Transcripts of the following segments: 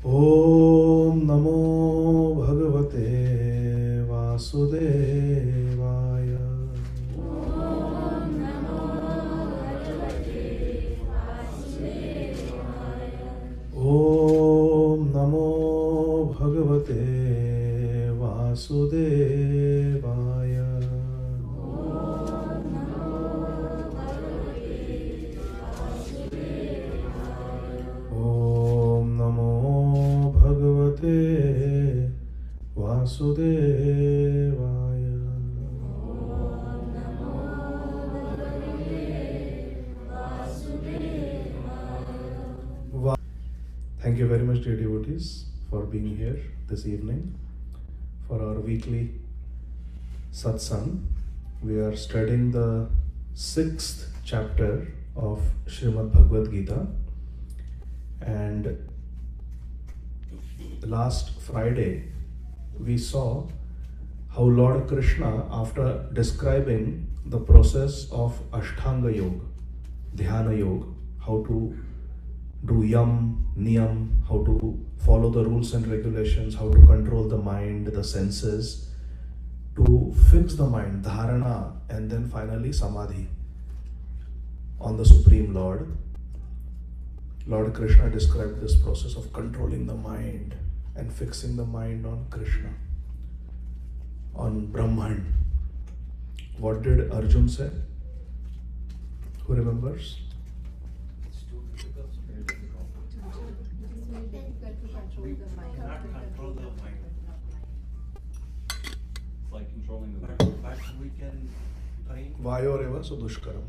Om Namo Bhagavate Vasudevaya. Om Namo Bhagavate Vasudevaya. Om Namo Bhagavate Vasudevaya. Om Namo Bhagavate Vasudevaya. Thank you very much, dear devotees, for being here this evening for our weekly satsang. We are studying the 6th chapter of Śrīmad Bhagavad Gītā, and last Friday we saw how Lord Krishna, after describing the process of Ashtanga Yoga, Dhyana Yoga, how to do yam, niyam, how to follow the rules and regulations, how to control the mind, the senses, to fix the mind, dharana, and then finally samadhi on the Supreme Lord. Lord Krishna described this process of controlling the mind and fixing the mind on Krishna, on Brahman. What did Arjun say? Who remembers? It's too difficult. Very difficult. We cannot control the mind. It's like controlling the But we can train. Vayoreva sudushkaram.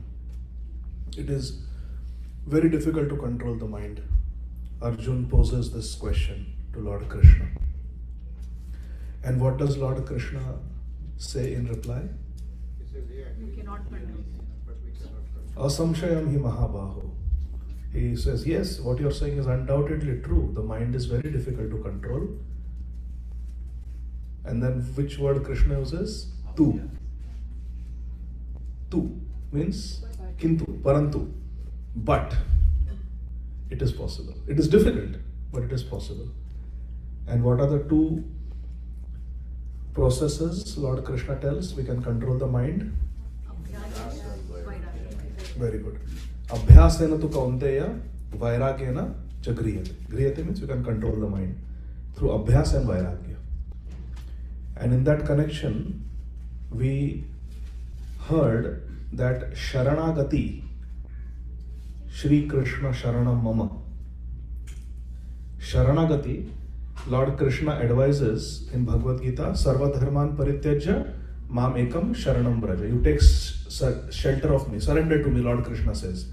It is very difficult to control the mind. Arjun poses this question to Lord Krishna. And what does Lord Krishna say in reply? He says, yeah, You cannot control. but we cannot control. Asamshayam hi mahabaho. He says, yes, what you're saying is undoubtedly true. The mind is very difficult to control. And then which word Krishna uses? Tu. Tu means kintu, parantu. But it is possible. It is difficult, but it is possible. And what are the two processes Lord Krishna tells we can control the mind? Very good. Abhyasena tu kaunteya vairagyena cha griyate. Griyate means you can control the mind through abhyas and vairagya. And in that connection, we heard that Sharanagati, Shri Krishna Sharanam Mama. Sharanagati, Lord Krishna advises in Bhagavad Gītā, Sarva Dharman Parityajya Mam Ekam Sharanam Braja. You take shelter of me, surrender to me, Lord Krishna says.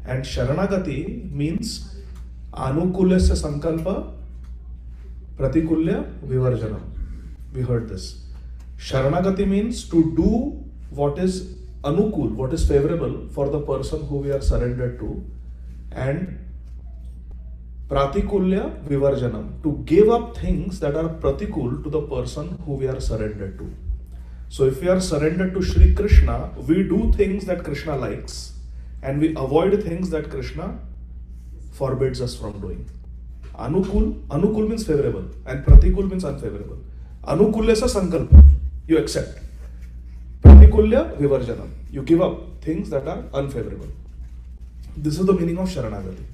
And Sharanagati means Anukulyasya Sankalpa Pratikulya Vivarjanam. We heard this. Sharanagati means to do what is anukul, what is favorable for the person who we are surrendered to, and pratikulya vivarjanam, to give up things that are pratikul to the person who we are surrendered to. So if we are surrendered to Shri Krishna, we do things that Krishna likes and we avoid things that Krishna forbids us from doing. Anukul means favorable and pratikul means unfavorable. Anukulyasya sankalpa, you accept. Pratikulya vivarjanam, you give up things that are unfavorable. This is the meaning of Sharanagati.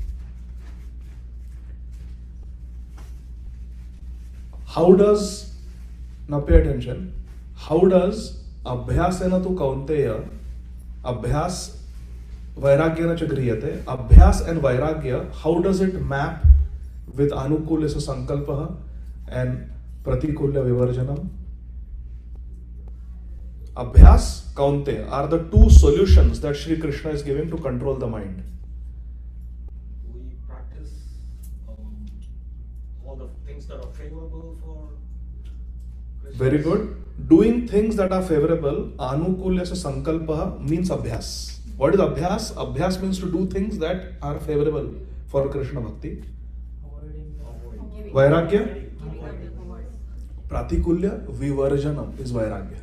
How does, now pay attention, how does abhyasena tu kaunteya, abhyas vairagyena cha griyate, abhyas and vairagya, how does it map with anukulyasya sankalpaha and pratikulya vivarjanam? Abhyas, kaunteya are the two solutions that Shri Krishna is giving to control the mind. We practice all the things that are favorable for Krishna. Very good. Doing things that are favorable, anukulyasya sankalpa means abhyas. What is abhyas? Abhyas means to do things that are favorable for Krishna Bhakti. Vairagya? Pratikulya vivarjanam is vairagya.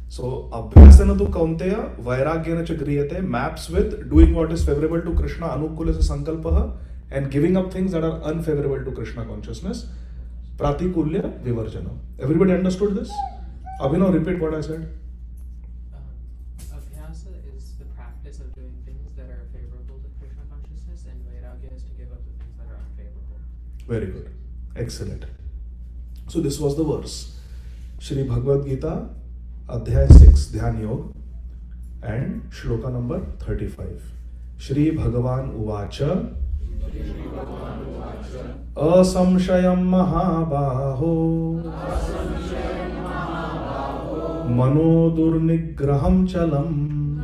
So abhyasena tu kaunteya vairagyena cha griyate maps with doing what is favorable to Krishna anukulyasya sankalpaha and giving up things that are unfavorable to Krishna consciousness. Pratikulya Vivarjanam. Everybody understood this? Abhinav, repeat what I said. Abhyasa is the practice of doing things that are favorable to Krishna consciousness, and Vairagya is to give up the things that are unfavorable. Very good. Excellent. So this was the verse. Śrī Bhagavad Gītā, Adhyaya 6, Dhyan Yoga, and Shloka number 35. Śrī Bhagavan Uvacha Asamshayam Mahabaho Mano Durnigraham Chalam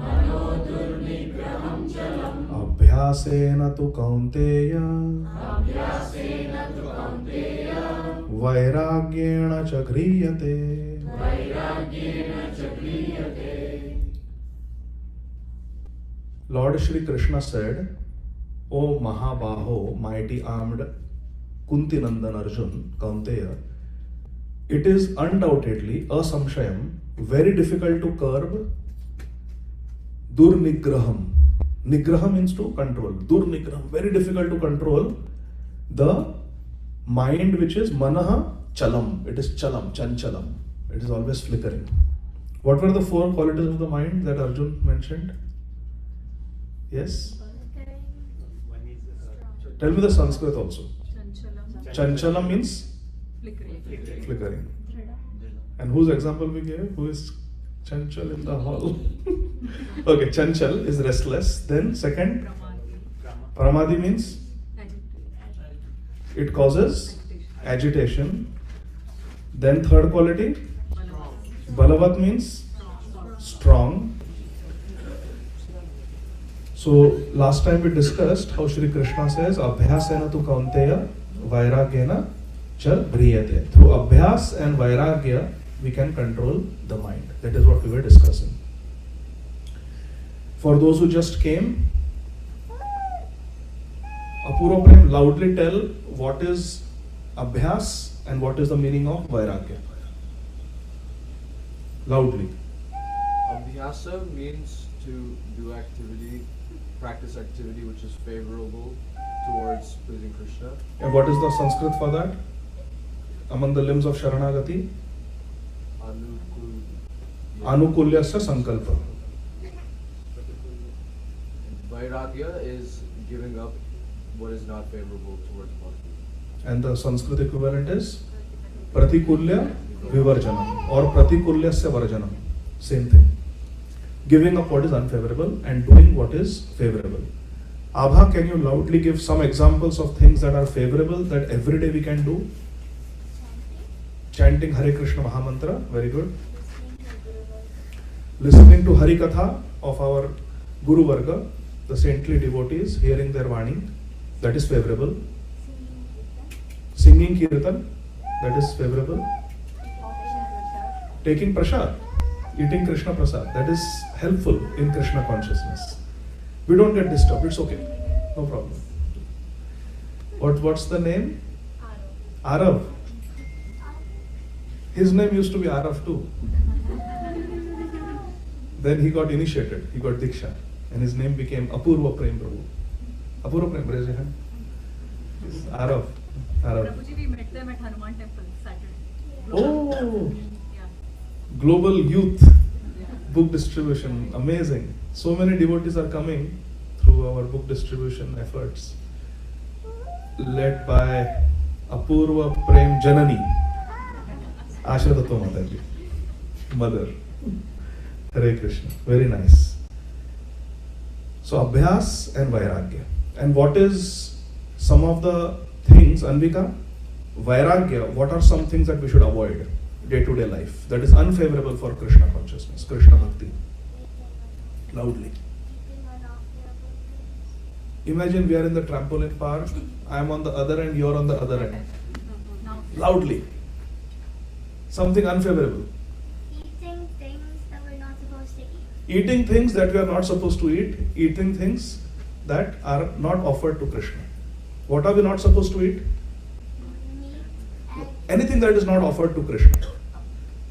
Abhyasena tu Kaunteya Vairagyena cha griyate. Lord Shri Krishna said, O Mahabaho, mighty armed Kunti Nandan Arjun, Kaunteya, it is undoubtedly asamshayam, very difficult to curb durnigraham. Nigraham means to control. Durnigraham, very difficult to control the mind which is manaha chalam. It is chalam, chanchalam. It is always flickering. What were the 4 qualities of the mind that Arjun mentioned? Yes? Tell me the Sanskrit also. Chanchalam means flickering. And whose example we gave? Who is chanchal in the hall? Okay, chanchal is restless. Then second, pramadi means it causes agitation. Then third quality, balavat means strong. So last time we discussed how Shri Krishna says, Abhyasena tu Kaunteya, Vairagyena cha briyate. Through Abhyas and Vairagya, we can control the mind. That is what we were discussing. For those who just came, Apurva Prem, loudly tell what is Abhyas and what is the meaning of Vairagya. Loudly. Abhyasa means to do activity, practice activity which is favorable towards pleasing Krishna. And what is the Sanskrit for that? Among the limbs of Sharanagati? Anukulyasya Sankalpa. Vairagya is giving up what is not favorable towards bhakti. And the Sanskrit equivalent is Pratikulya Vivarjanam or Pratikulyasya Varjanam. Same thing. Giving up what is unfavorable and doing what is favorable. Abha, can you loudly give some examples of things that are favorable that every day we can do? Chanting Hare Krishna Mahamantra, very good. Listening to Hari Katha of our Guru Varga, the saintly devotees, hearing their Vani, that is favorable. Singing Kirtan, that is favorable. Taking Prasad, eating Krishna Prasad, that is helpful in Krishna consciousness. We don't get disturbed, it's okay, no problem. What's the name? Arav. His name used to be Arav too. Then he got initiated, he got Diksha, and his name became Apurva Prem Prabhu. Apurva Prem, raise your hand. Arav. Arav. Prabhuji, we met them at Hanuman Temple Saturday. Oh, Yeah. global youth book distribution, amazing. So many devotees are coming through our book distribution efforts, led by Apurva Prem Janani, Asha Datta Mataji, mother. Hare Krishna, very nice. So Abhyas and Vairagya. And what is some of the things, Anvika? Vairagya, what are some things that we should avoid day-to-day life that is unfavorable for Krishna consciousness, Krishna Bhakti? Loudly. Imagine we are in the trampoline park, I am on the other end, you are on the other end. Loudly. Something unfavorable. Eating things that we're not supposed to eat. Eating things that we are not supposed to eat, eating things that are not offered to Krishna. What are we not supposed to eat? Meat, eggs. Anything that is not offered to Krishna.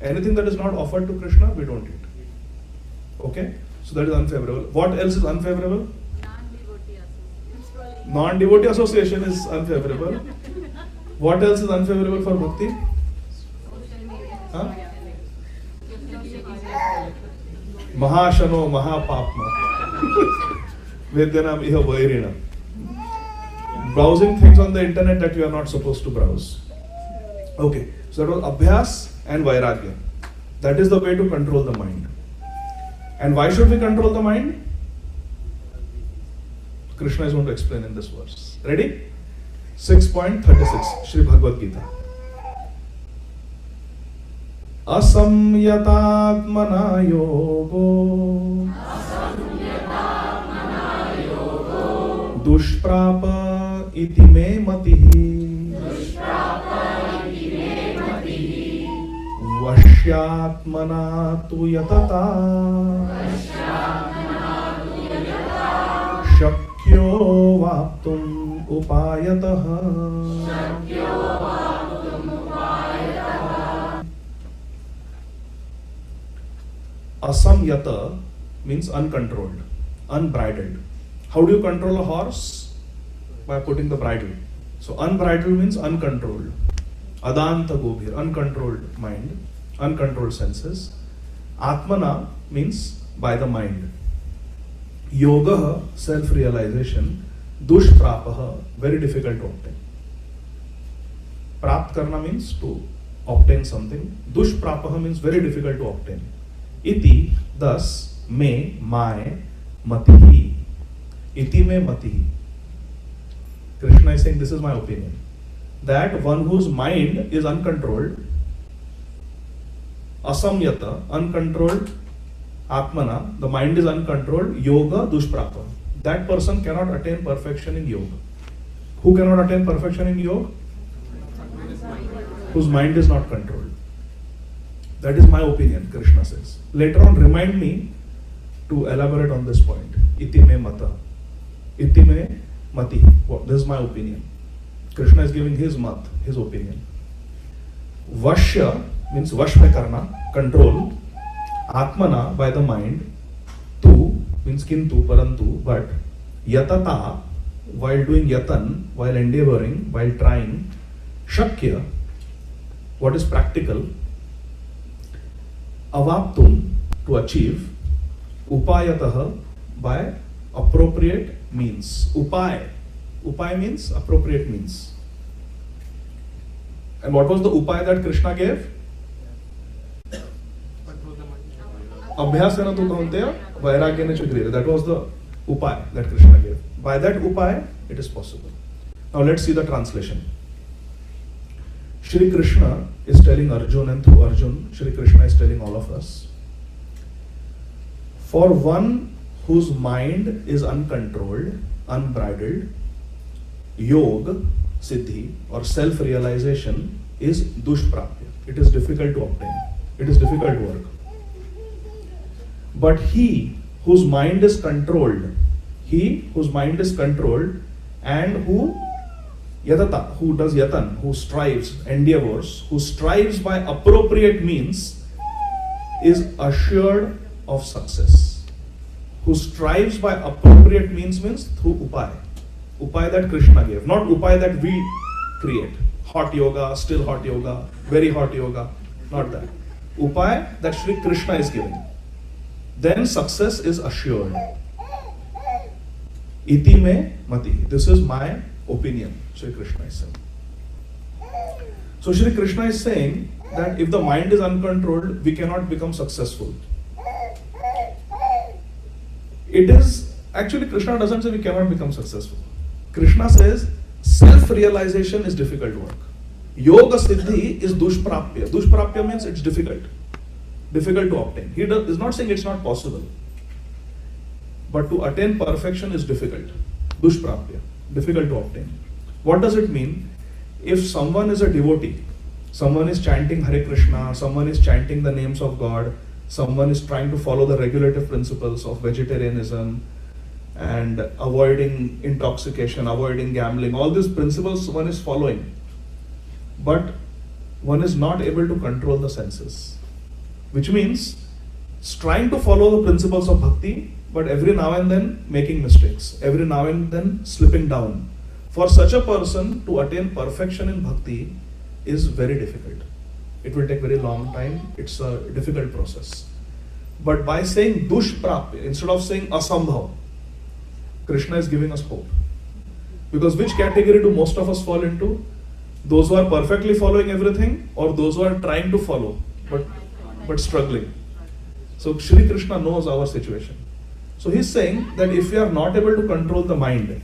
Anything that is not offered to Krishna, we don't eat. Okay? So that is unfavorable. What else is unfavorable? Non-devotee associates. Non-devotee association is unfavorable. What else is unfavorable for bhakti? Huh? Mahashano Mahapapma. Vedyanam iha vairina. Browsing things on the internet that you are not supposed to browse. Okay, so that was abhyas and vairagya. That is the way to control the mind. And why should we control the mind? Krishna is going to explain in this verse. Ready? 6.36 Śrī Bhagavad Gītā. Asamyatātmana yogo dushprapa iti me matihi vashyatmana tu yatata shakyo vaptum upayatah. Asamyata means uncontrolled, unbridled. How do you control a horse? By putting the bridle. So unbridled means uncontrolled. Adanta gobhir, uncontrolled mind, uncontrolled senses. Atmana means by the mind. Yoga, self-realization. Dushprapaha, very difficult to obtain. Prapt karna means to obtain something. Dushprapaha means very difficult to obtain. Iti, thus, me, my, matihi. Iti me matihi. Krishna is saying, this is my opinion. That one whose mind is uncontrolled, asamyata, uncontrolled, atmana, the mind is uncontrolled, yoga, dushprapa. That person cannot attain perfection in yoga. Who cannot attain perfection in yoga? Whose mind is not controlled. That is my opinion, Krishna says. Later on, remind me to elaborate on this point. Iti me mata. Iti me mati. This is my opinion. Krishna is giving his mat, his opinion. Vashya means vash mein karna, control. Atmana, by the mind. Tu means kintu, parantu, but. Yatata, while doing yatan, while endeavoring, while trying. Shakya, what is practical. Avaptum, to achieve. Upayatah, by appropriate means. Upay. Upay means appropriate means. And what was the upay that Krishna gave? Abhyasena tu kaunteya, vairagyena chagrira. That was the upay that Krishna gave. By that upay, it is possible. Now let's see the translation. Shri Krishna is telling Arjun, and through Arjun, Shri Krishna is telling all of us. For one whose mind is uncontrolled, unbridled, yog, siddhi, or self-realization is dushprapya. It is difficult to obtain. It is difficult to work. But he whose mind is controlled, and who yatata, who does yatan, who strives, endeavors, who strives by appropriate means, is assured of success. Who strives by appropriate means through upay. Upay that Krishna gave, not upay that we create. Hot yoga, still hot yoga, very hot yoga, not that. Upay that Shri Krishna is giving. Then success is assured. Iti me mati. This is my opinion, Shri Krishna is saying. So Shri Krishna is saying that if the mind is uncontrolled, we cannot become successful. It is, actually Krishna doesn't say we cannot become successful. Krishna says self-realization is difficult work. Yoga siddhi is dushprapya. Dushprapya means it's difficult to obtain. He is not saying it's not possible. But to attain perfection is difficult. Dushprapya, difficult to obtain. What does it mean? If someone is a devotee, someone is chanting Hare Krishna, someone is chanting the names of God, someone is trying to follow the regulative principles of vegetarianism and avoiding intoxication, avoiding gambling, all these principles one is following. But one is not able to control the senses. Which means, trying to follow the principles of bhakti but every now and then making mistakes, every now and then slipping down. For such a person to attain perfection in bhakti is very difficult. It will take very long time. It's a difficult process. But by saying dushprapya instead of saying asambhav, Krishna is giving us hope. Because which category do most of us fall into? Those who are perfectly following everything, or those who are trying to follow but struggling. So Shri Krishna knows our situation. So he's saying that if we are not able to control the mind,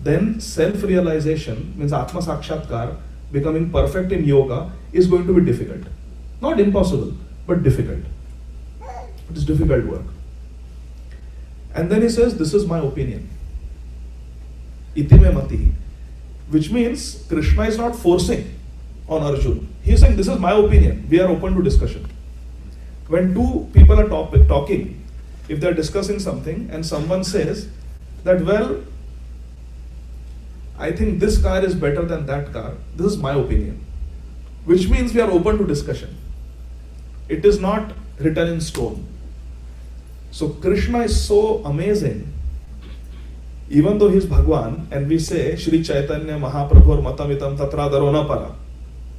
then self-realization, means Atma Sakshatkar, becoming perfect in yoga, is going to be difficult. Not impossible, but difficult. It is difficult work. And then he says, this is my opinion. Iti me mati. Which means Krishna is not forcing on Arjuna. He is saying, this is my opinion. We are open to discussion. When two people are talking, if they are discussing something and someone says that, well, I think this car is better than that car, this is my opinion. Which means we are open to discussion. It is not written in stone. So Krishna is so amazing. Even though he is Bhagwan, and we say Shri Chaitanya Mahaprabhu Matam Idam Tatra Darona Para.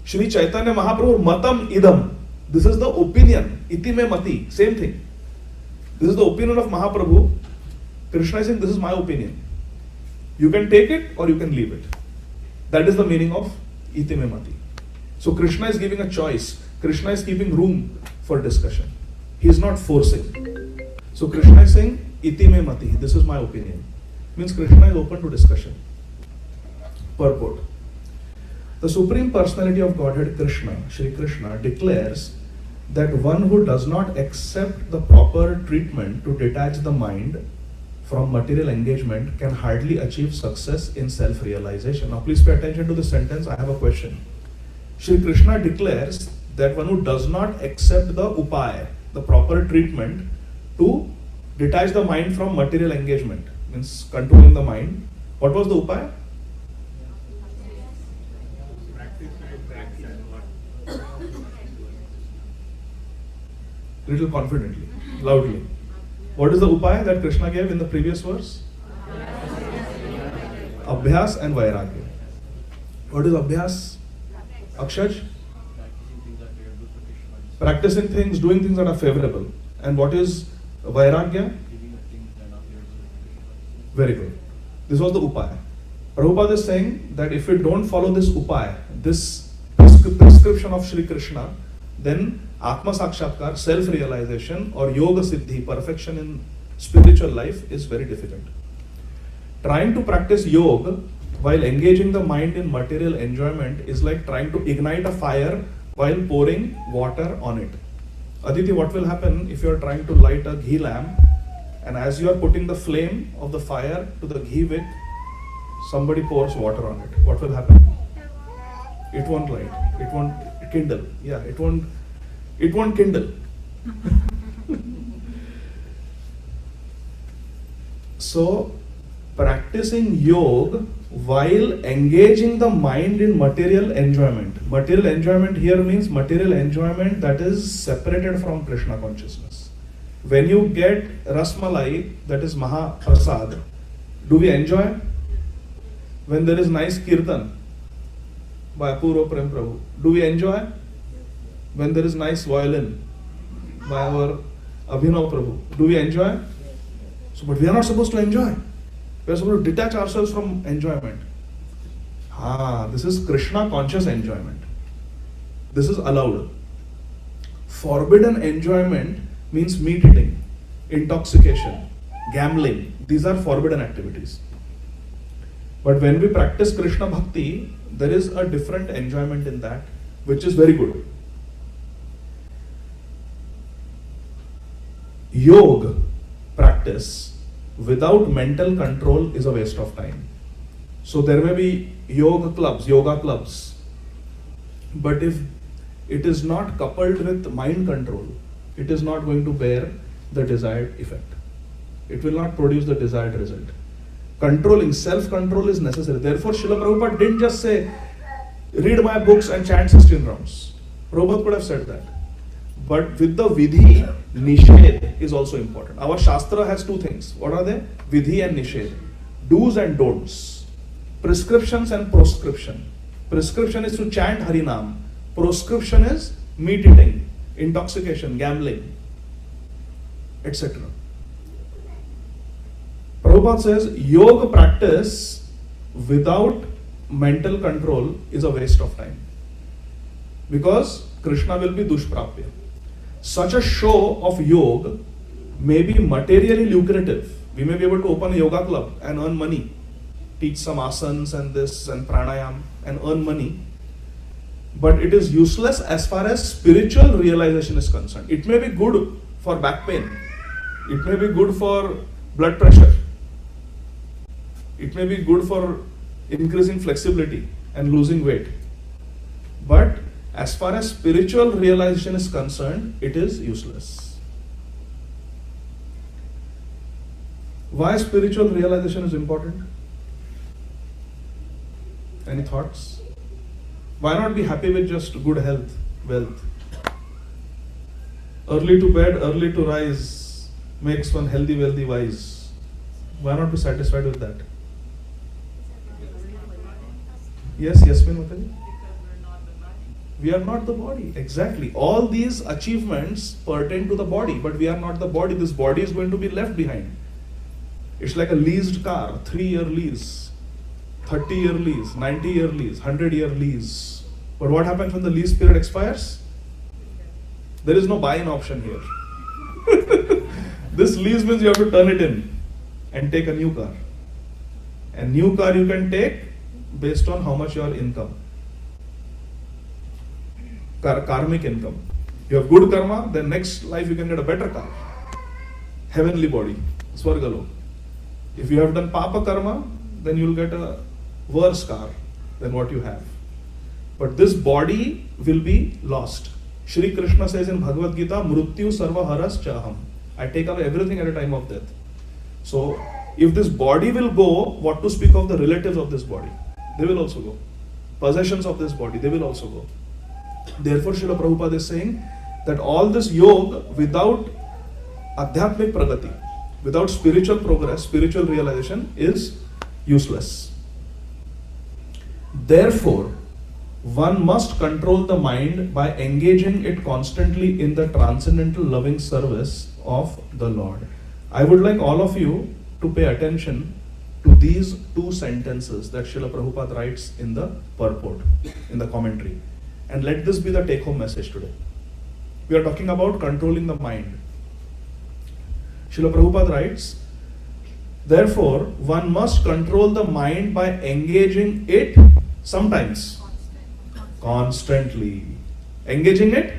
Shri Chaitanya Mahaprabhu Matam Idam. This is the opinion. Iti me mati. Same thing. This is the opinion of Mahaprabhu. Krishna is saying, this is my opinion. You can take it or you can leave it. That is the meaning of iti me mati. So Krishna is giving a choice. Krishna is keeping room for discussion. He is not forcing. So Krishna is saying, iti me mati. This is my opinion. Means Krishna is open to discussion. Purport. The Supreme Personality of Godhead Krishna, Shri Krishna, declares that one who does not accept the proper treatment to detach the mind from material engagement can hardly achieve success in self-realization. Now please pay attention to this sentence. I have a question. Shri Krishna declares that one who does not accept the upaya, the proper treatment to detach the mind from material engagement, means controlling the mind. What was the upaya? Little confidently, loudly. What is the upaya that Krishna gave in the previous verse? Abhyas and Vairagya. What is Abhyas? Akshaj? Practicing things, doing things that are favorable. And what is Vairagya? Very good. This was the upaya. Prabhupada is saying that if we don't follow this upaya, this prescription of Shri Krishna, then Atma Sakshatkar, self-realization or Yoga Siddhi, perfection in spiritual life is very difficult. Trying to practice yoga while engaging the mind in material enjoyment is like trying to ignite a fire while pouring water on it. Aditi, what will happen if you are trying to light a ghee lamp and as you are putting the flame of the fire to the ghee wick, somebody pours water on it? What will happen? It won't light. It won't kindle. Yeah, it won't kindle. So, practicing yoga while engaging the mind in material enjoyment. Material enjoyment here means material enjoyment that is separated from Krishna consciousness. When you get Rasmalai, that is Mahaprasad, do we enjoy? When there is nice Kirtan by Apurva Prem Prabhu, do we enjoy? When there is nice violin by our Abhinav Prabhu, do we enjoy? So, but we are not supposed to enjoy. We are supposed to detach ourselves from enjoyment. This is Krishna conscious enjoyment. This is allowed. Forbidden enjoyment means meat eating, intoxication, gambling. These are forbidden activities. But when we practice Krishna Bhakti, there is a different enjoyment in that, which is very good. Yoga practice without mental control is a waste of time. So there may be yoga clubs, but if it is not coupled with mind control, it is not going to bear the desired effect. It will not produce the desired result. Controlling, self-control is necessary. Therefore, Srila Prabhupada didn't just say, read my books and chant 16 rounds. Prabhupada could have said that. But with the vidhi, nishedh is also important. Our shastra has two things. What are they? Vidhi and nishedh. Do's and don'ts. Prescriptions and proscription. Prescription is to chant Harinam. Proscription is meat eating, intoxication, gambling, etc. Prabhupada says yoga practice without mental control is a waste of time. Because Krishna will be dushprapya. Such a show of yoga may be materially lucrative. We may be able to open a yoga club and earn money, teach some asanas and this and pranayam and earn money. But it is useless as far as spiritual realization is concerned. It may be good for back pain. It may be good for blood pressure. It may be good for increasing flexibility and losing weight. But as far as spiritual realization is concerned, it is useless. Why spiritual realization is important? Any thoughts? Why not be happy with just good health, wealth? Early to bed, early to rise makes one healthy, wealthy, wise. Why not be satisfied with that? Yes, Yasmin Mataji? We are not the body. Exactly. All these achievements pertain to the body, but we are not the body. This body is going to be left behind. It's like a leased car, 3-year lease, 30-year lease, 90-year lease, 100-year lease. But what happens when the lease period expires? There is no buy-in option here. This lease means you have to turn it in and take a new car. And new car you can take based on how much your income. Karmic income. You have good karma, then next life you can get a better car. Heavenly body, Swargalok. If you have done papa karma, then you will get a worse car than what you have. But this body will be lost. Shri Krishna says in Bhagavad Gītā, Mrityu sarva haras chaham. I take away everything at a time of death. So, if this body will go, what to speak of the relatives of this body? They will also go. Possessions of this body, they will also go. Therefore, Srila Prabhupada is saying that all this yoga without adhyatmic pragati, without spiritual progress, spiritual realization is useless. Therefore, one must control the mind by engaging it constantly in the transcendental loving service of the Lord. I would like all of you to pay attention to these two sentences that Srila Prabhupada writes in the purport, in the commentary. And let this be the take-home message today. We are talking about controlling the mind. Srila Prabhupada writes, therefore, one must control the mind by engaging it sometimes, constantly. Engaging it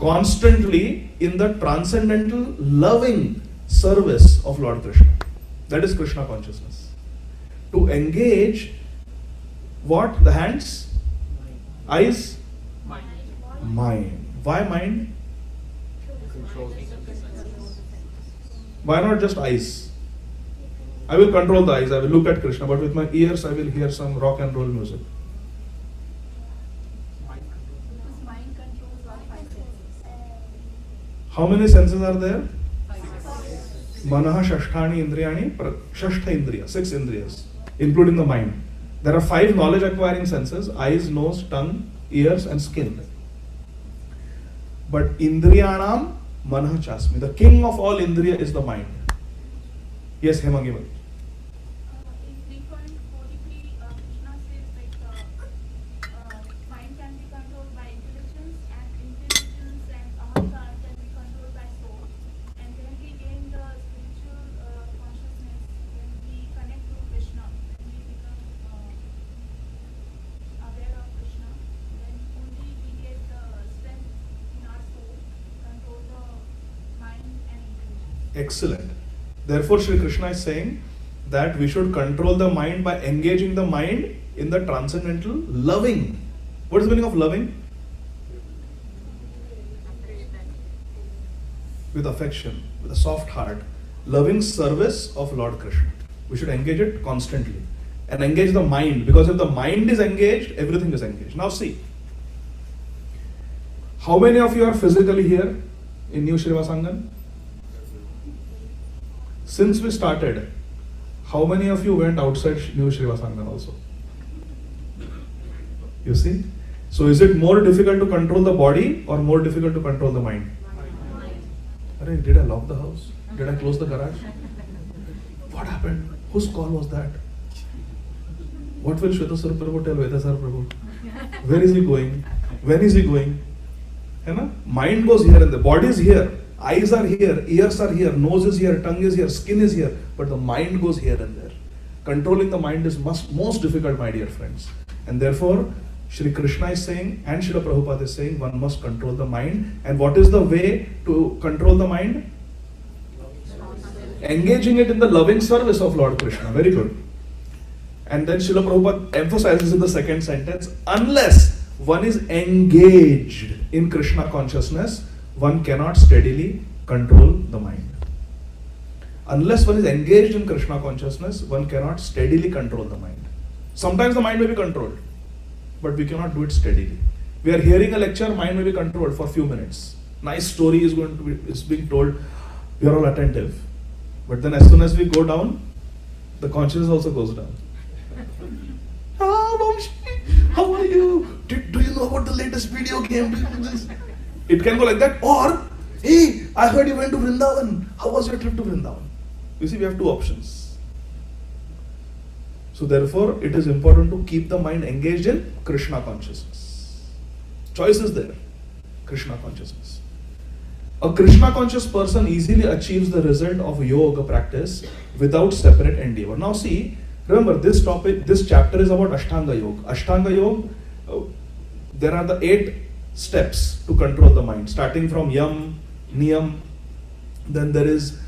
constantly in the transcendental loving service of Lord Krishna. That is Krishna consciousness. To engage what? The hands? Eyes? Mind. Why mind? Control. Why not just eyes? I will control the eyes, I will look at Krishna, but with my ears I will hear some rock and roll music. Because mind controls our 5 senses. How many senses are there? Manaha Shashthani Indriyani, Shashtha Indriya, 6 Indriyas, including the mind. There are 5 knowledge acquiring senses: eyes, nose, tongue, ears, and skin. But Indriyanam Manaha Chasmi, the king of all Indriya is the mind. Yes, Hemangiman. In 3.43, Krishna says mind can be controlled by intelligence and ahankar can be controlled by soul. And when we gain the spiritual consciousness, when we connect to Krishna, when we become aware of Krishna, then only we get the strength in our soul to control the mind and intelligence. Excellent. Therefore, Shri Krishna is saying that we should control the mind by engaging the mind in the transcendental loving. What is the meaning of loving? With affection, with a soft heart, loving service of Lord Krishna. We should engage it constantly and engage the mind, because if the mind is engaged, everything is engaged. Now see, How many of you are physically here in New Srivasangan? Since we started, how many of you went outside New Srivasangan also? You see? So is it more difficult to control the body or more difficult to control the mind? Arey, did I lock the house? Did I close the garage? What happened? Whose call was that? What will Shwetaswar Prabhu tell Vedasar Prabhu? Where is he going? When is he going? You know? Mind goes here and the body is here. Eyes are here, ears are here, nose is here, tongue is here, skin is here. But the mind goes here and there. Controlling the mind is most difficult, my dear friends. And therefore, Shri Krishna is saying and Srila Prabhupada is saying one must control the mind. And what is the way to control the mind? Engaging it in the loving service of Lord Krishna. Very good. And then Srila Prabhupada emphasizes in the second sentence, unless one is engaged in Krishna consciousness, one cannot steadily control the mind. Unless one is engaged in Krishna consciousness, one cannot steadily control the mind. Sometimes the mind may be controlled, but we cannot do it steadily. We are hearing a lecture, mind may be controlled for a few minutes. Nice story is being told, we are all attentive. But then as soon as we go down, the consciousness also goes down. Vamshi, how are you? Do you know about the latest video game? It can go like that. Or, hey, I heard you went to Vrindavan. How was your trip to Vrindavan? You see, we have two options. So therefore, it is important to keep the mind engaged in Krishna consciousness. Choice is there. Krishna consciousness. A Krishna conscious person easily achieves the result of yoga practice without separate endeavor. Now see, remember this chapter is about Ashtanga Yoga. Ashtanga Yoga, there are the 8 steps to control the mind, starting from Yam, Niyam, then there is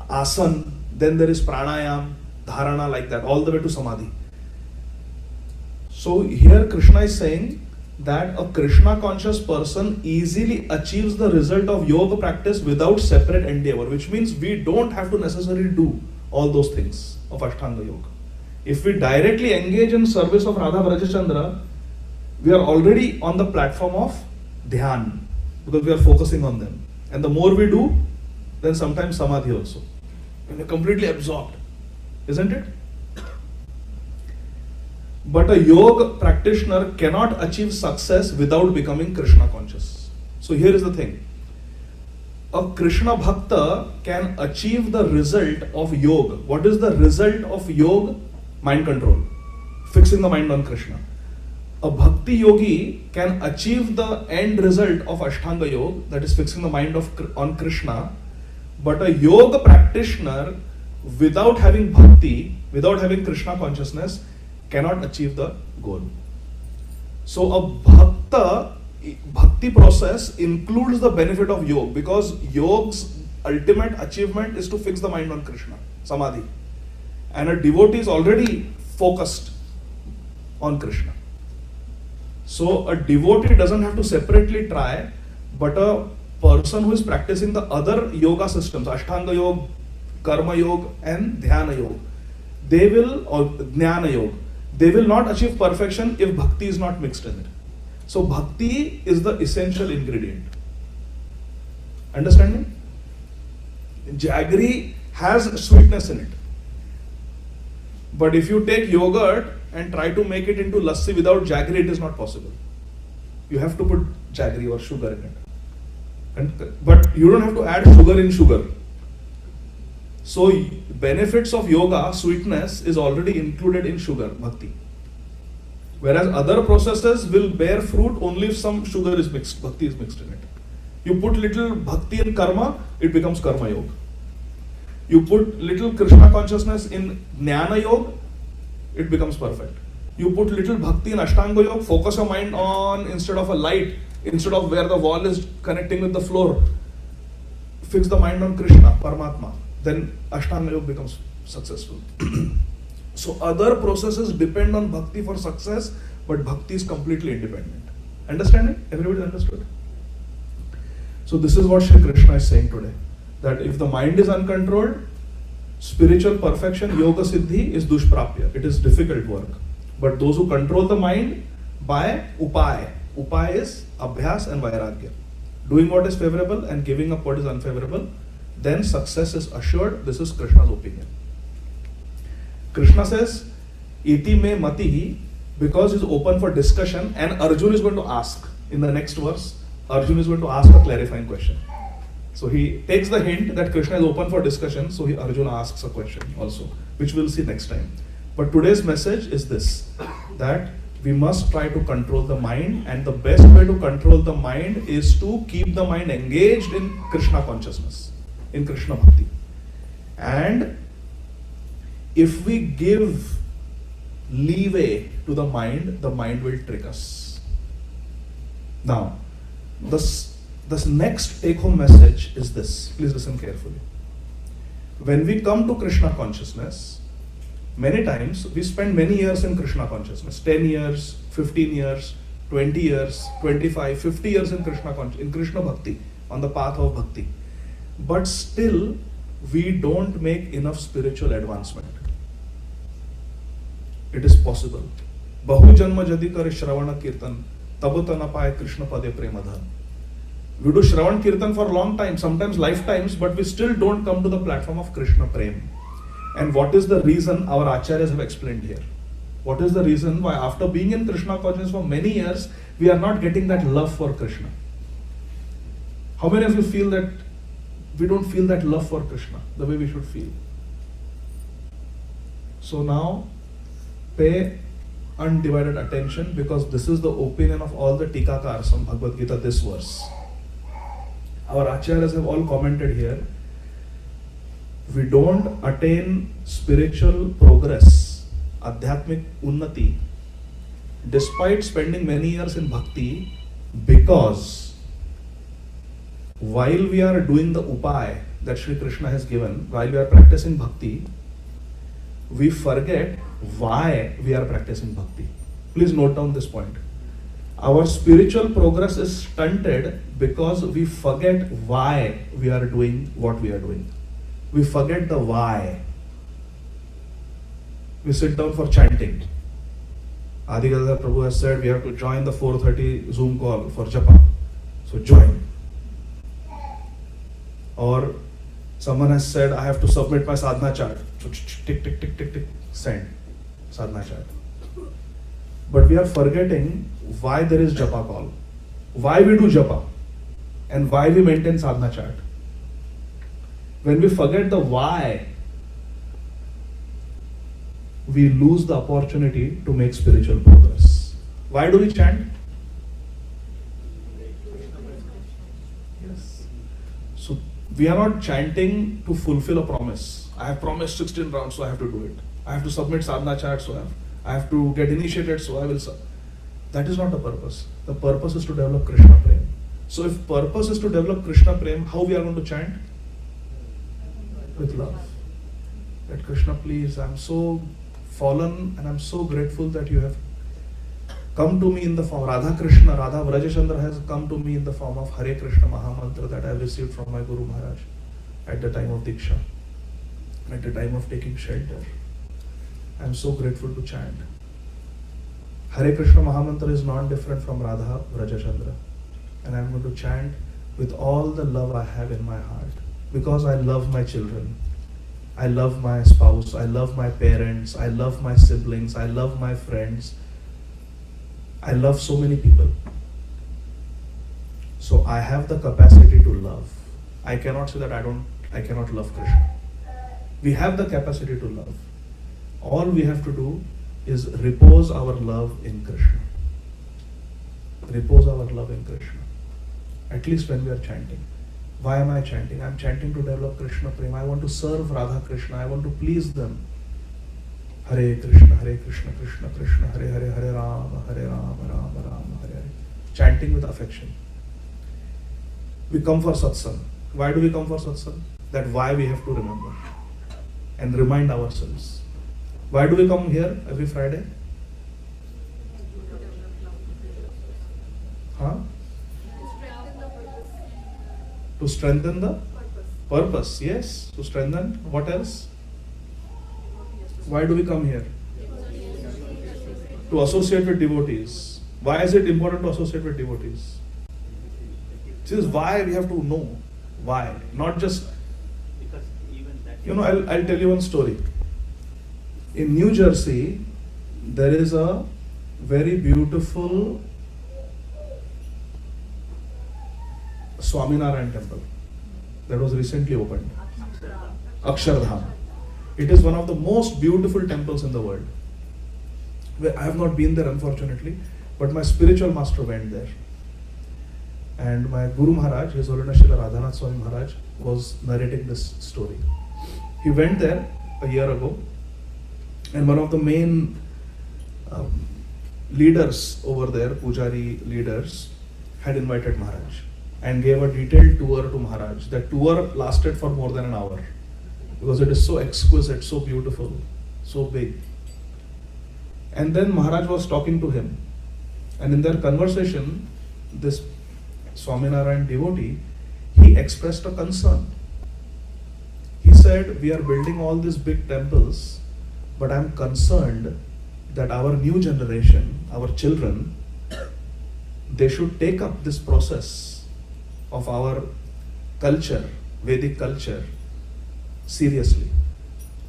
Asan, then there is Pranayam, Dharana, like that, all the way to Samadhi. So here Krishna is saying that a Krishna conscious person easily achieves the result of yoga practice without separate endeavor, which means we don't have to necessarily do all those things of Ashtanga Yoga. If we directly engage in service of Radha Vrajachandra, we are already on the platform of Dhyan, because we are focusing on them. And the more we do, then sometimes Samadhi also. When you're completely absorbed, isn't it? But a yoga practitioner cannot achieve success without becoming Krishna conscious. So here is the thing. A Krishna Bhakta can achieve the result of yoga. What is the result of yoga? Mind control. Fixing the mind on Krishna. A Bhakti Yogi can achieve the end result of Ashtanga Yoga, that is fixing the mind on Krishna. But a yoga practitioner, without having bhakti, without having Krishna consciousness, cannot achieve the goal. So a bhakti process includes the benefit of yoga, because yoga's ultimate achievement is to fix the mind on Krishna, Samadhi. And a devotee is already focused on Krishna. So a devotee doesn't have to separately try, but a person who is practicing the other yoga systems, Ashtanga Yoga, Karma Yoga and Dhyana Yoga, they will, or Jnana Yoga, they will not achieve perfection if bhakti is not mixed in it. So bhakti is the essential ingredient. Understanding? Jaggery has sweetness in it. But if you take yogurt and try to make it into lassi without jaggery, it is not possible. You have to put jaggery or sugar in it. But you don't have to add sugar in sugar. So benefits of yoga, sweetness, is already included in sugar, bhakti. Whereas other processes will bear fruit only if some sugar is mixed, bhakti is mixed in it. You put little bhakti in karma, it becomes karma yoga. You put little Krishna consciousness in Jnana Yoga, it becomes perfect. You put little bhakti in Ashtanga Yoga, focus your mind on, instead of a light, instead of where the wall is connecting with the floor, fix the mind on Krishna, Paramatma. Then Ashtanga Yoga becomes successful. So other processes depend on bhakti for success, but bhakti is completely independent. Understanding? Everybody understood? So this is what Shri Krishna is saying today. That if the mind is uncontrolled, spiritual perfection, yoga siddhi, is dushprapya. It is difficult work. But those who control the mind by upaya. Upaya is abhyas and vairagya. doing what is favorable and giving up what is unfavorable, then success is assured. This is Krishna's opinion. Krishna says, iti me matihi, because he's open for discussion, and Arjun is going to ask. In the next verse, Arjun is going to ask a clarifying question. So he takes the hint that Krishna is open for discussion, so Arjuna asks a question also, which we'll see next time. But today's message is this, that we must try to control the mind, and the best way to control the mind is to keep the mind engaged in Krishna consciousness, in Krishna bhakti. And if we give leeway to the mind will trick us. Now, this next take-home message is this. Please listen carefully. When we come to Krishna consciousness, many times we spend many years in Krishna consciousness. 10 years, 15 years, 20 years, 25, 50 years in Krishna bhakti, on the path of bhakti. But still, we don't make enough spiritual advancement. It is possible. Bahu janma jadi kare Shravana Kirtan, tabuta na paye Krishna pade premadha. We do Shravan Kirtan for a long time, sometimes lifetimes, but we still don't come to the platform of Krishna Prem. And what is the reason? Our acharyas have explained here. What is the reason why after being in Krishna consciousness for many years, we are not getting that love for Krishna? How many of you feel that we don't feel that love for Krishna the way we should feel? So now, pay undivided attention, because this is the opinion of all the tikakars on Bhagavad Gita, this verse. Our acharyas have all commented here. We don't attain spiritual progress, adhyatmic unnati, despite spending many years in bhakti, because while we are doing the upaya that Shri Krishna has given, while we are practicing bhakti, we forget why we are practicing bhakti. Please note down this point. Our spiritual progress is stunted because we forget why we are doing what we are doing. We forget the why. We sit down for chanting. Ādi Gadādhara Prabhu has said we have to join the 4:30 Zoom call for japa. So join. Or someone has said I have to submit my sadhana chart. So tick, tick, tick, tick, tick, send sadhana chart. But we are forgetting why there is japa call, why we do japa, and why we maintain sadhana chart. When we forget the why, we lose the opportunity to make spiritual progress. Why do we chant? Yes. So we are not chanting to fulfill a promise. I have promised 16 rounds, so I have to do it. I have to submit sadhana chart, so I have to get initiated, so I will. That is not the purpose. The purpose is to develop Krishna Prem. So if purpose is to develop Krishna Prem, how we are going to chant? With love. That Krishna, please, I am so fallen and I am so grateful that you have come to me in the form, Radha Vrajachandra has come to me in the form of Hare Krishna Mahamantra that I have received from my Guru Maharaj at the time of Diksha, at the time of taking shelter. I am so grateful to chant. Hare Krishna Mahamantra is not different from Radha Vrajachandra, and I am going to chant with all the love I have in my heart, because I love my children, I love my spouse, I love my parents, I love my siblings, I love my friends, I love so many people. So I have the capacity to love. I cannot say that I cannot love Krishna. We have the capacity to love. All we have to do is repose our love in Krishna. Repose our love in Krishna. At least when we are chanting. Why am I chanting? I am chanting to develop Krishna Prema. I want to serve Radha Krishna. I want to please them. Hare Krishna, Krishna Krishna, Hare Hare, Hare Rama, Rama Rama, Hare Hare. Chanting with affection. We come for satsang. Why do we come for satsang? That why we have to remember and remind ourselves. Why do we come here every Friday? To strengthen the purpose. Yes, to strengthen. What else? Why do we come here? To associate with devotees. Why is it important to associate with devotees? She says, why we have to know? Why? Not just, Because even that. you know, I'll tell you one story. In New Jersey, there is a very beautiful Swaminarayan temple that was recently opened. Akshardham. It is one of the most beautiful temples in the world. I have not been there, unfortunately, but my spiritual master went there. And my Guru Maharaj, His Holiness Srila Radhanath Swami Maharaj, was narrating this story. He went there a year ago, and one of the main leaders over there, Pujari leaders, had invited Maharaj and gave a detailed tour to Maharaj. That tour lasted for more than an hour because it is so exquisite, so beautiful, so big. And then Maharaj was talking to him, and in their conversation, this Swaminarayan devotee, he expressed a concern. He said, we are building all these big temples, but I am concerned that our new generation, our children, they should take up this process of our culture, Vedic culture, seriously.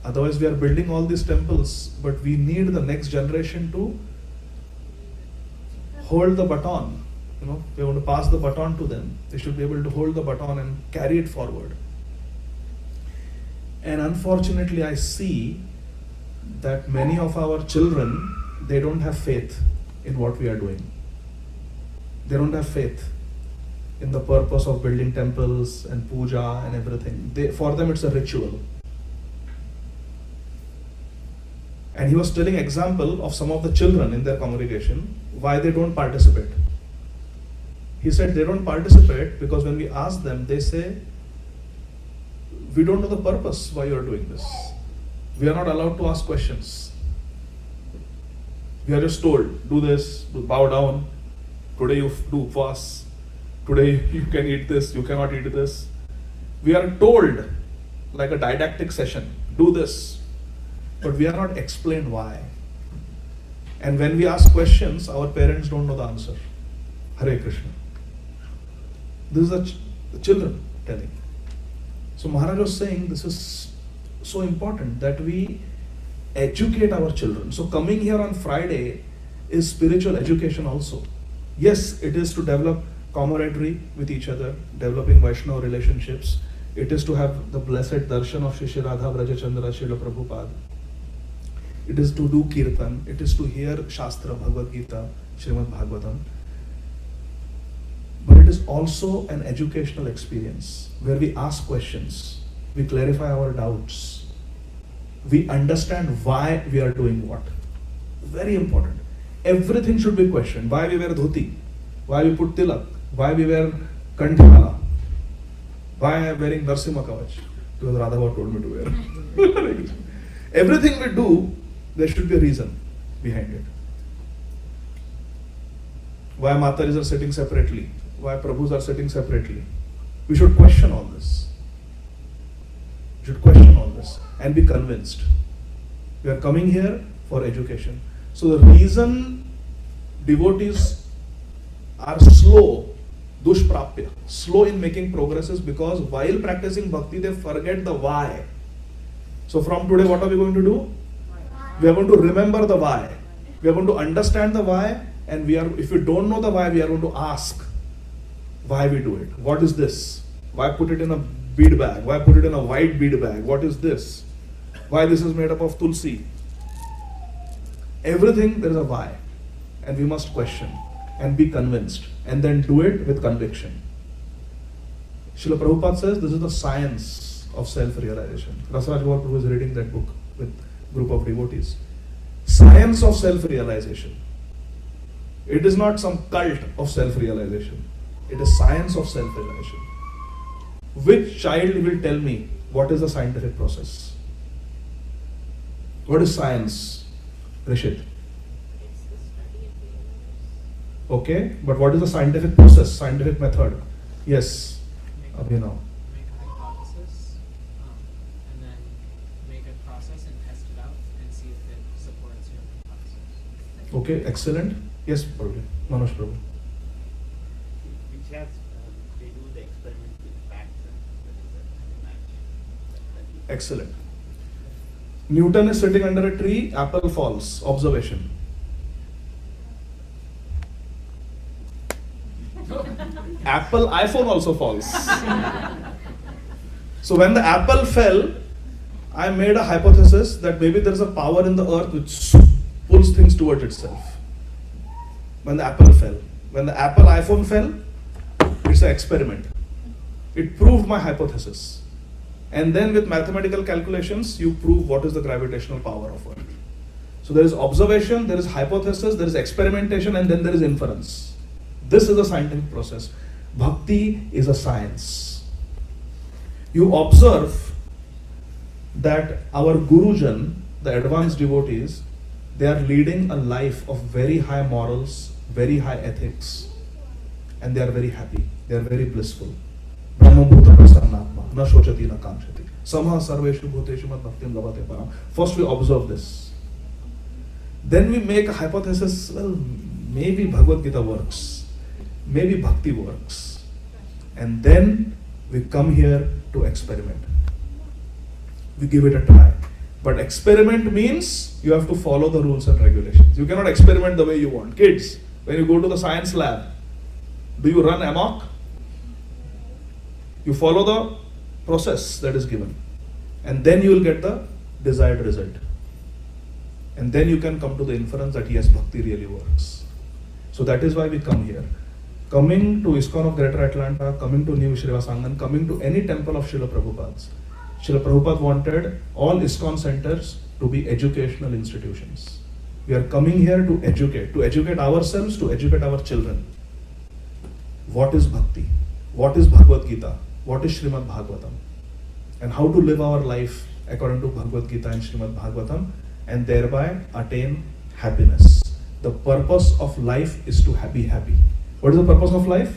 Otherwise, we are building all these temples, but we need the next generation to hold the baton. You know, we want to pass the baton to them. They should be able to hold the baton and carry it forward. And unfortunately, I see that many of our children, they don't have faith in what we are doing. They don't have faith in the purpose of building temples and puja and everything. For them, it's a ritual. And he was telling example of some of the children in their congregation, why they don't participate. He said they don't participate because when we ask them, they say, we don't know the purpose why you are doing this. We are not allowed to ask questions. We are just told, do this, bow down, today you do fast, today you can eat this, you cannot eat this. We are told, like a didactic session, do this, but we are not explained why. And when we ask questions, our parents don't know the answer. Hare Krishna. This is the children telling. So Maharaj was saying this is so important that we educate our children. So coming here on Friday is spiritual education also. Yes, it is to develop camaraderie with each other, developing Vaishnava relationships. It is to have the blessed darshan of Shri Radha Vraja Chandra Srila Prabhupada. It is to do kirtan. It is to hear Shastra, Bhagavad Gītā, Śrīmad Bhagavatam. But it is also an educational experience where we ask questions, we clarify our doubts, we understand why we are doing what. Very important. Everything should be questioned. Why we wear dhoti? Why we put tilak? Why we wear kanthimala? Why I am wearing Narsimha Kavach? Because Radha told me to wear. Everything we do, there should be a reason behind it. Why Mataris are sitting separately? Why Prabhus are sitting separately? We should question all this. We should question all this and be convinced. We are coming here for education. So the reason devotees are slow, dushprapya, slow in making progress is because while practicing bhakti, they forget the why. So from today, what are we going to do? We are going to remember the why. We are going to understand the why, and if we don't know the why, we are going to ask why we do it. What is this? Why put it in a bead bag? Why put it in a white bead bag? What is this? Why this is made up of tulsi? Everything, there is a why. And we must question and be convinced and then do it with conviction. Srila Prabhupada says this is the science of self-realization. Rasaraj Gaur Prabhu is reading that book with a group of devotees. Science of self-realization. It is not some cult of self-realization. It is science of self-realization. Which child will tell me what is the scientific process? What is science? Rishit. It's the study of the universe. Okay, but what is the scientific process, scientific method? Yes, Abhinav. Make a hypothesis, and then make a process and test it out and see if it supports your hypothesis. Okay, excellent. Yes, Prabhu. Manoj Prabhu. Which has Vedic Excellent. Newton is sitting under a tree, apple falls. Observation. iPhone also falls. So when the apple fell, I made a hypothesis that maybe there is a power in the earth which pulls things towards itself. When the apple fell. When the iPhone fell, it's an experiment. It proved my hypothesis. And then with mathematical calculations, you prove what is the gravitational power of earth. So there is observation, there is hypothesis, there is experimentation, and then there is inference. This is a scientific process. Bhakti is a science. You observe that our Gurujan, the advanced devotees, they are leading a life of very high morals, very high ethics, and they are very happy. They are very blissful. Brahmabhuta prasannatma, na shochati na kamshati. Samah sarveshu bhuteshu mad bhaktim labate param. First we observe this. Then we make a hypothesis, well, maybe Bhagavad Gītā works. Maybe Bhakti works. And then we come here to experiment. We give it a try. But experiment means you have to follow the rules and regulations. You cannot experiment the way you want. Kids, when you go to the science lab, do you run amok? You follow the process that is given. And then you will get the desired result. And then you can come to the inference that yes, Bhakti really works. So that is why we come here. Coming to Iskcon of Greater Atlanta, coming to New Srivasangan, coming to any temple of Srila Prabhupada's. Srila Prabhupada wanted all Iskcon centers to be educational institutions. We are coming here to educate ourselves, to educate our children. What is Bhakti? What is Bhagavad Gītā? What is Śrīmad Bhagavatam? And how to live our life according to Bhagavad Gītā and Śrīmad Bhagavatam, and thereby attain happiness. The purpose of life is to be happy. What is the purpose of life?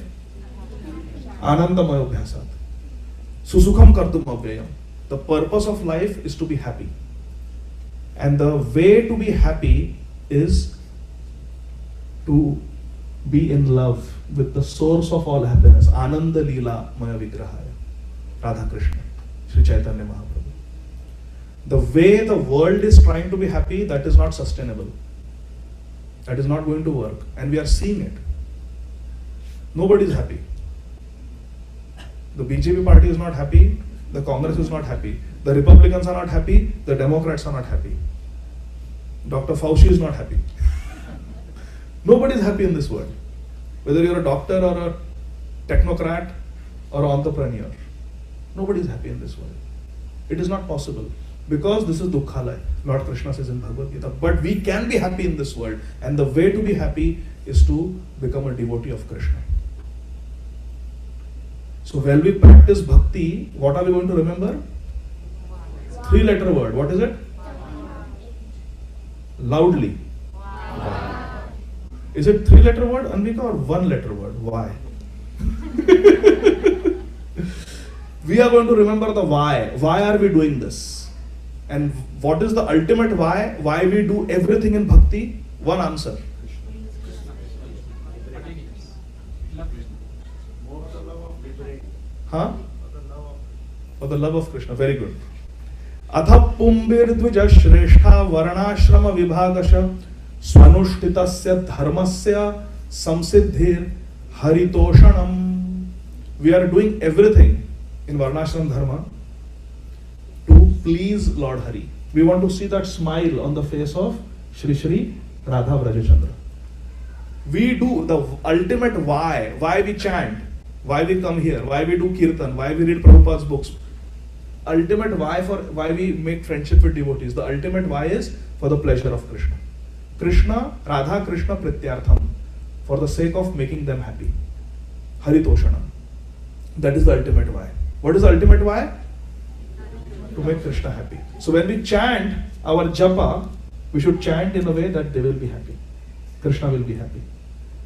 Anandamaya bhyasat. Susukham kartum avyayam. The purpose of life is to be happy. And the way to be happy is to be in love with the source of all happiness. Ananda Leela Maya Vigrahaya. Radha Krishna. Sri Chaitanya Mahaprabhu. The way the world is trying to be happy, that is not sustainable. That is not going to work. And we are seeing it. Nobody is happy. The BJP party is not happy. The Congress is not happy. The Republicans are not happy. The Democrats are not happy. Dr. Fauci is not happy. Nobody is happy in this world. Whether you're a doctor or a technocrat or an entrepreneur. Nobody is happy in this world. It is not possible. Because this is Dukkhalaya. Lord Krishna says in Bhagavad Gītā. But we can be happy in this world. And the way to be happy is to become a devotee of Krishna. So when we practice bhakti, what are we going to remember? 3-letter word. What is it? Loudly. Why? Is it 3-letter word, Anvika, or 1-letter word? Why? We are going to remember the why. Why are we doing this? And what is the ultimate why? Why we do everything in bhakti? One answer. Huh? For the love of Krishna. Very good. Atha pumbir dvija shrestha varnashrama vibhagasha swanushthitasya dharmasya samsiddhir haritoshanam. We are doing everything in varnashram dharma to please Lord Hari. We want to see that smile on the face of Shri Shri Radha Vrajachandra. We do the ultimate why we chant, why we come here, why we do kirtan, why we read Prabhupada's books. Ultimate why we make friendship with devotees. The ultimate why is for the pleasure of Krishna. Krishna, Radha Krishna Prityartham, for the sake of making them happy. Haritoshanam. That is the ultimate why. What is the ultimate why? To make Krishna happy. So when we chant our japa, we should chant in a way that they will be happy. Krishna will be happy.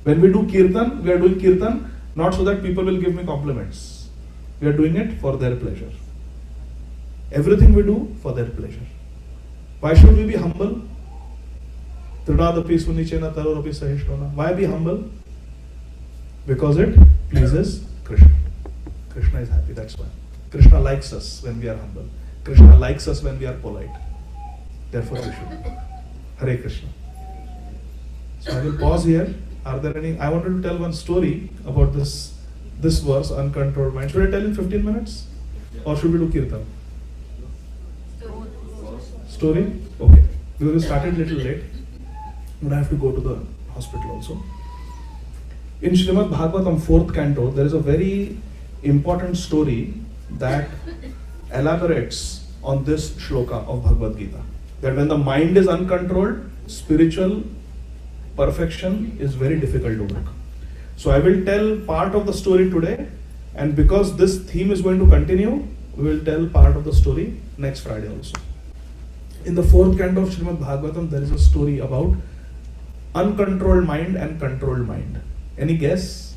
When we do kirtan, we are doing kirtan not so that people will give me compliments. We are doing it for their pleasure. Everything we do for their pleasure. Why should we be humble? Trinadapi sunichena tarorapi sahishvana. Why be humble? Because it pleases Krishna. Krishna is happy, that's why. Krishna likes us when we are humble. Krishna likes us when we are polite. Therefore we should. Hare Krishna. So I will pause here. Are there any? I wanted to tell one story about this verse, uncontrolled mind. Should I tell in 15 minutes? Or should we do kirtan? Story? Okay. Because we started little late. But I have to go to the hospital also. In Śrīmad Bhagavatam 4th canto, there is a very important story that elaborates on this shloka of Bhagavad Gītā. That when the mind is uncontrolled, spiritual perfection is very difficult to work. So I will tell part of the story today, and because this theme is going to continue, we will tell part of the story next Friday also. In the 4th canto of Śrīmad Bhagavatam, there is a story about uncontrolled mind and controlled mind. Any guess?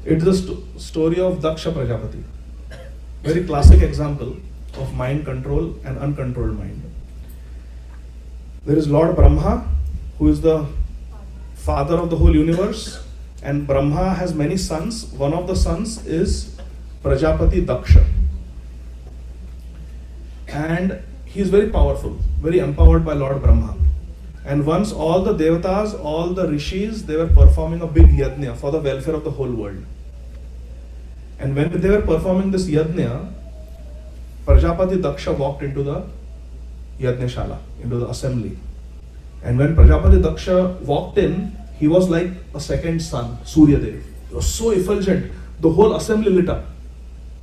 It's the story of Daksha Prajapati. Very classic example of mind control and uncontrolled mind. There is Lord Brahma, who is the father of the whole universe, and Brahma has many sons. One of the sons is Prajapati Daksha. And he is very powerful, very empowered by Lord Brahma. And once all the devatas, all the rishis, they were performing a big yajna for the welfare of the whole world. And when they were performing this yajna, Prajapati Daksha walked into the yajna-shala, into the assembly. And when Prajapati Daksha walked in, he was like a second son, Surya Dev. He was so effulgent, the whole assembly lit up.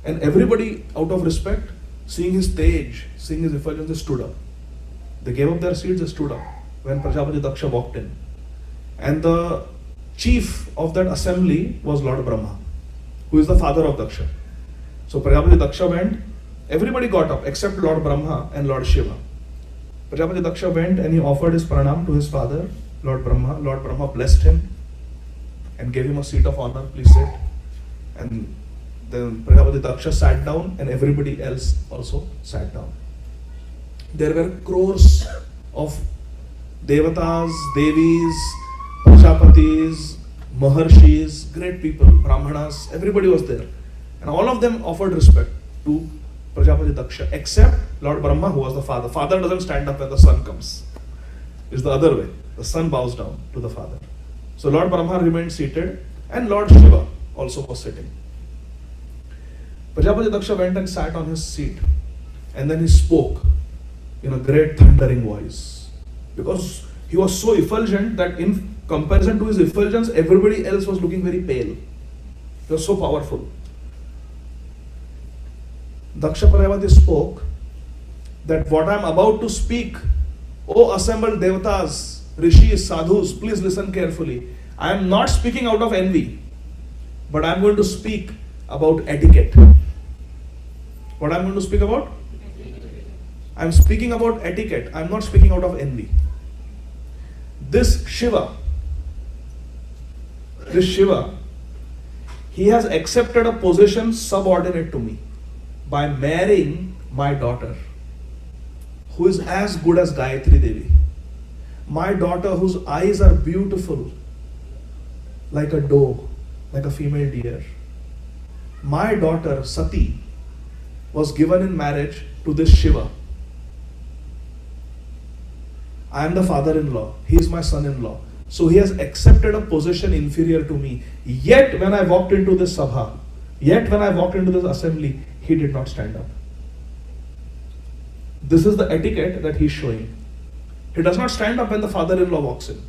And everybody, out of respect, seeing his stage, seeing his effulgence, they stood up. They gave up their seats, they stood up when Prajapati Daksha walked in. And the chief of that assembly was Lord Brahma, who is the father of Daksha. So Prajapati Daksha went, everybody got up except Lord Brahma and Lord Shiva. Prajapati Daksha went and he offered his pranam to his father, Lord Brahma. Lord Brahma blessed him and gave him a seat of honor, please sit. And then Prajapati Daksha sat down and everybody else also sat down. There were crores of Devatas, Devis, Prajapatis, Maharshis, great people, Brahmanas, everybody was there. And all of them offered respect to Prajapati Daksha, except Lord Brahma, who was the father. Father doesn't stand up when the son comes. It's the other way. The son bows down to the father. So Lord Brahma remained seated and Lord Shiva also was sitting. Prajapati Daksha went and sat on his seat and then he spoke in a great thundering voice. Because he was so effulgent that in comparison to his effulgence, everybody else was looking very pale. He was so powerful. Daksha Prajapati spoke that what I am about to speak, O assembled devatas, rishis, sadhus, please listen carefully. I am not speaking out of envy, but I am going to speak about etiquette. What I am going to speak about? I am speaking about etiquette. I am not speaking out of envy. This Shiva, he has accepted a position subordinate to me by marrying my daughter, who is as good as Gayatri Devi. My daughter, whose eyes are beautiful, like a doe, like a female deer. My daughter, Sati, was given in marriage to this Shiva. I am the father-in-law. He is my son-in-law. So he has accepted a position inferior to me. Yet when I walked into this sabha, yet when I walked into this assembly, he did not stand up. This is the etiquette that he is showing. He does not stand up when the father-in-law walks in.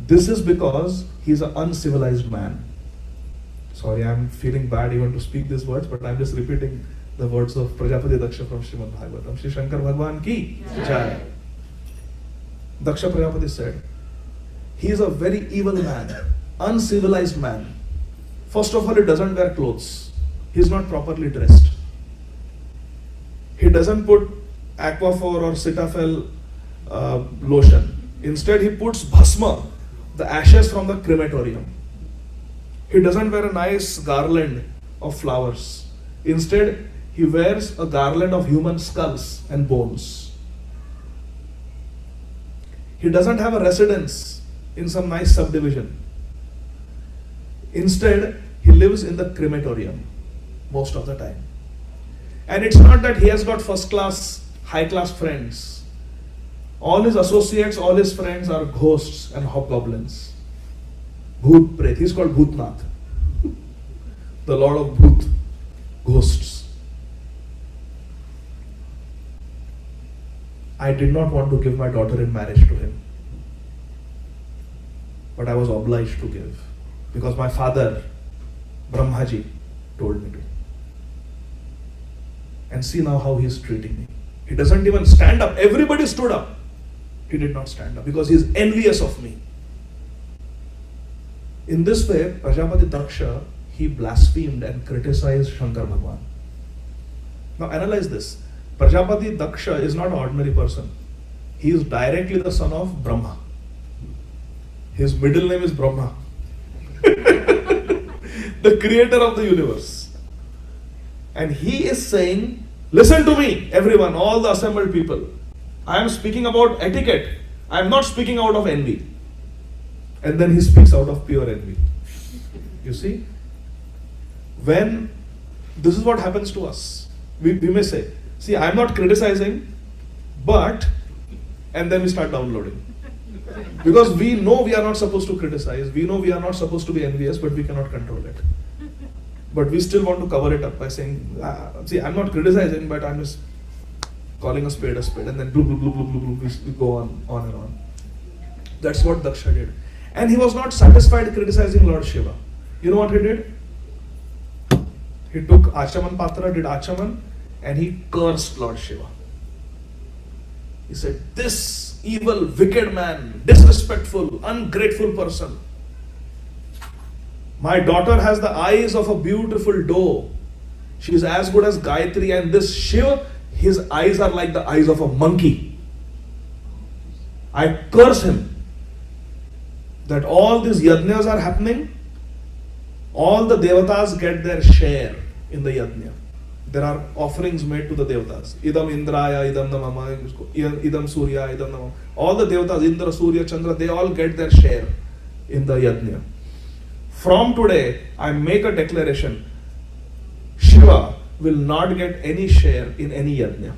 This is because he is an uncivilized man. Sorry, I am feeling bad even to speak these words, but I am just repeating the words of Prajapati Daksha from Śrīmad Bhagavatam. Shri Shankar Bhagwan ki jai. Daksha Prajapati said, he is a very evil man, uncivilized man. First of all, he doesn't wear clothes. He is not properly dressed. He doesn't put Aquaphor or Cetaphil lotion. Instead, he puts bhasma, the ashes from the crematorium. He doesn't wear a nice garland of flowers. Instead, he wears a garland of human skulls and bones. He doesn't have a residence in some nice subdivision. Instead, he lives in the crematorium most of the time. And it's not that he has got first class, high class friends. All his associates, all his friends are ghosts and hobgoblins. Bhoot Pret. He's called Bhootnath, the Lord of Bhoot, ghosts. I did not want to give my daughter in marriage to him, but I was obliged to give because my father, Brahmaji, told me to. And see now how he is treating me. He doesn't even stand up. Everybody stood up. He did not stand up because he is envious of me. In this way, Prajapati Daksha, he blasphemed and criticized Shankar Bhagwan. Now analyze this. Prajapati Daksha is not an ordinary person. He is directly the son of Brahma. His middle name is Brahma. The creator of the universe. And he is saying, listen to me, everyone, all the assembled people. I am speaking about etiquette. I am not speaking out of envy. And then he speaks out of pure envy. You see? When this is what happens to us. We may say, see, I am not criticizing, but, and then we start downloading. Because we know we are not supposed to criticize, we know we are not supposed to be envious, but we cannot control it. But we still want to cover it up by saying, see, I'm not criticizing, but I'm just calling a spade, and then blue, blue, blue, blue, blue, blue, we go on and on. That's what Daksha did. And he was not satisfied criticizing Lord Shiva. You know what he did? He took Achaman Patra, did Achaman, and he cursed Lord Shiva. He said, this evil, wicked man, disrespectful, ungrateful person. My daughter has the eyes of a beautiful doe. She is as good as Gayatri, and this Shiva, his eyes are like the eyes of a monkey. I curse him. That all these yajnas are happening, all the devatas get their share in the yajna. There are offerings made to the devatas. Idam Indraya, idam Namama, idam Surya, idam Namama. All the devatas, Indra, Surya, Chandra, they all get their share in the yajna. From today, I make a declaration. Shiva will not get any share in any yajna.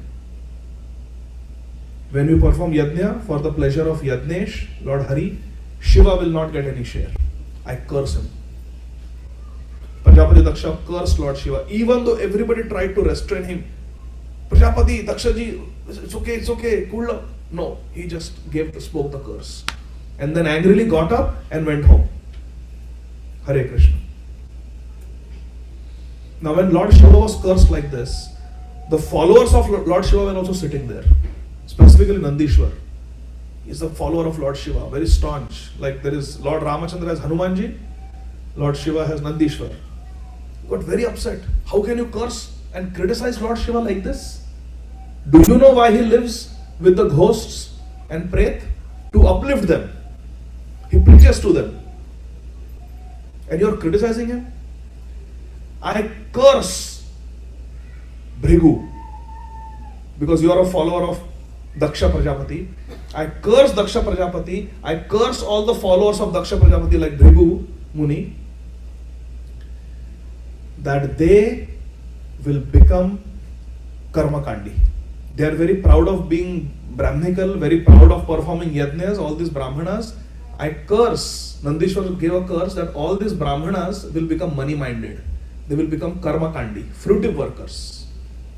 When we perform yajna for the pleasure of Yajnesh, Lord Hari, Shiva will not get any share. I curse him. Prajapati Daksha cursed Lord Shiva, even though everybody tried to restrain him. Prajapati, Daksha ji, it's okay, cool down. No, he just spoke the curse. And then angrily got up and went home. Hare Krishna. Now when Lord Shiva was cursed like this, the followers of Lord Shiva were also sitting there. Specifically Nandishwar. He is a follower of Lord Shiva, very staunch. Like there is Lord Ramachandra has Hanumanji, Lord Shiva has Nandishwar. He got very upset. How can you curse and criticize Lord Shiva like this? Do you know why he lives with the ghosts and Pret? To uplift them. He preaches to them. And you are criticizing him? I curse Bhrigu because you are a follower of Daksha Prajapati. I curse Daksha Prajapati. I curse all the followers of Daksha Prajapati like Bhrigu Muni, that they will become Karmakandi. They are very proud of being Brahminical, very proud of performing yajnas, all these Brahmanas. I curse, Nandishwar gave a curse that all these Brahmanas will become money-minded. They will become Karmakandi, fruitive workers.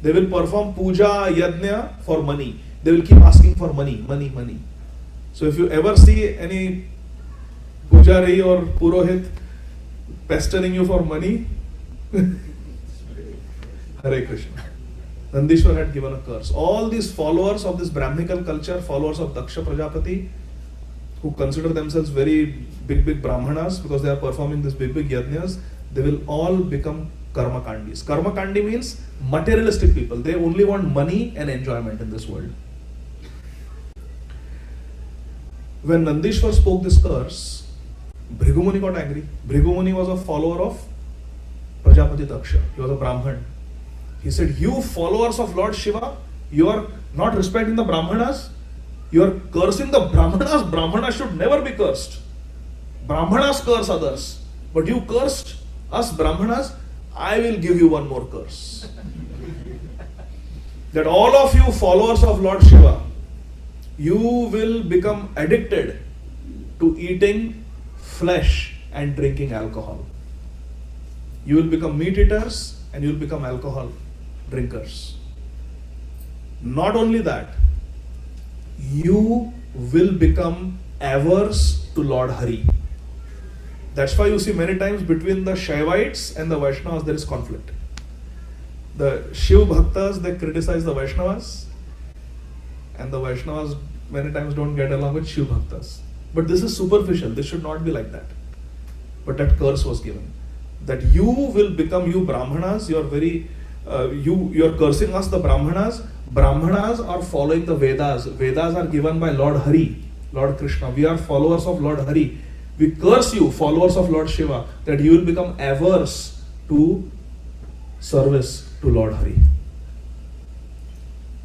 They will perform puja, yajna for money. They will keep asking for money, money, money. So if you ever see any pujari or purohit pestering you for money, Hare Krishna. Nandishwar had given a curse. All these followers of this Brahminical culture, followers of Daksha Prajapati, who consider themselves very big Brahmanas because they are performing these big yajnas, they will all become Karmakandis. Karmakandi means materialistic people. They only want money and enjoyment in this world. When Nandishwar spoke this curse, Bhrigu Muni got angry. Bhrigu Muni was a follower of Prajapati Daksha. He was a Brahman. He said, you followers of Lord Shiva, you are not respecting the Brahmanas. You are cursing the Brahmanas. Brahmanas should never be cursed. Brahmanas curse others. But you cursed us Brahmanas, I will give you one more curse. That all of you followers of Lord Shiva, you will become addicted to eating flesh and drinking alcohol. You will become meat eaters and you will become alcohol drinkers. Not only that, you will become averse to Lord Hari. That's why you see many times between the Shaivites and the Vaishnavas there is conflict. The Shiv Bhaktas, they criticize the Vaishnavas, and the Vaishnavas many times don't get along with Shiv Bhaktas. But this is superficial, this should not be like that. But that curse was given. That you will become, you Brahmanas, you are cursing us, the Brahmanas. Brahmanas are following the Vedas. Vedas are given by Lord Hari, Lord Krishna. We are followers of Lord Hari. We curse you, followers of Lord Shiva, that you will become averse to service to Lord Hari.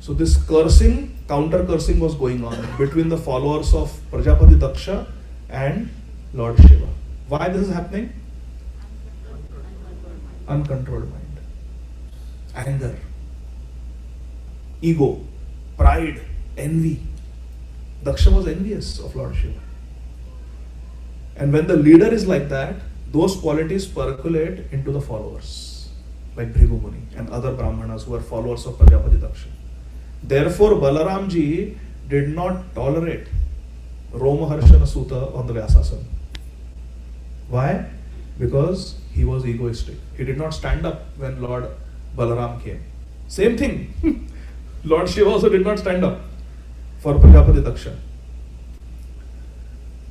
So this cursing, counter cursing was going on between the followers of Prajapati Daksha and Lord Shiva. Why this is happening? Uncontrolled mind, anger, ego, pride, envy. Daksha was envious of Lord Shiva. And when the leader is like that, those qualities percolate into the followers, like Bhrigu Muni and other Brahmanas who are followers of Prajapati Daksha. Therefore, Balaramji did not tolerate Romaharshana Sutta on the Vyasasana. Why? Because he was egoistic. He did not stand up when Lord Balaram came. Same thing. Lord Shiva also did not stand up for Prajapati Daksha.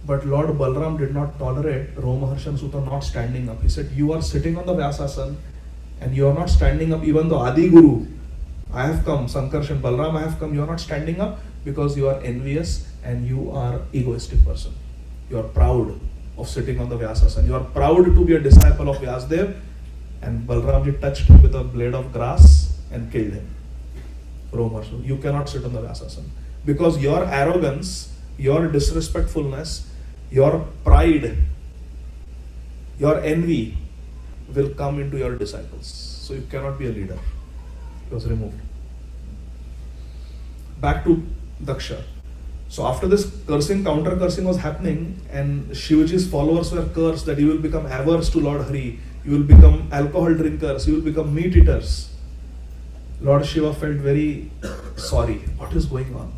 But Lord Balaram did not tolerate Romaharshana Sutta not standing up. He said, you are sitting on the Vyasasana and you are not standing up, even though Adi Guru, I have come, Sankarshan, Balaram, I have come, you are not standing up because you are envious and you are egoistic person. You are proud of sitting on the Vyasasana. You are proud to be a disciple of Vyasdev, and Balaramji touched him with a blade of grass and killed him. Romaharshana, you cannot sit on the Vyasasana because your arrogance, your disrespectfulness, your pride, your envy will come into your disciples. So you cannot be a leader. He was removed. Back to Daksha. So after this cursing, counter cursing was happening, and Shivaji's followers were cursed that you will become averse to Lord Hari, you will become alcohol drinkers, you will become meat eaters. Lord Shiva felt very sorry. What is going on?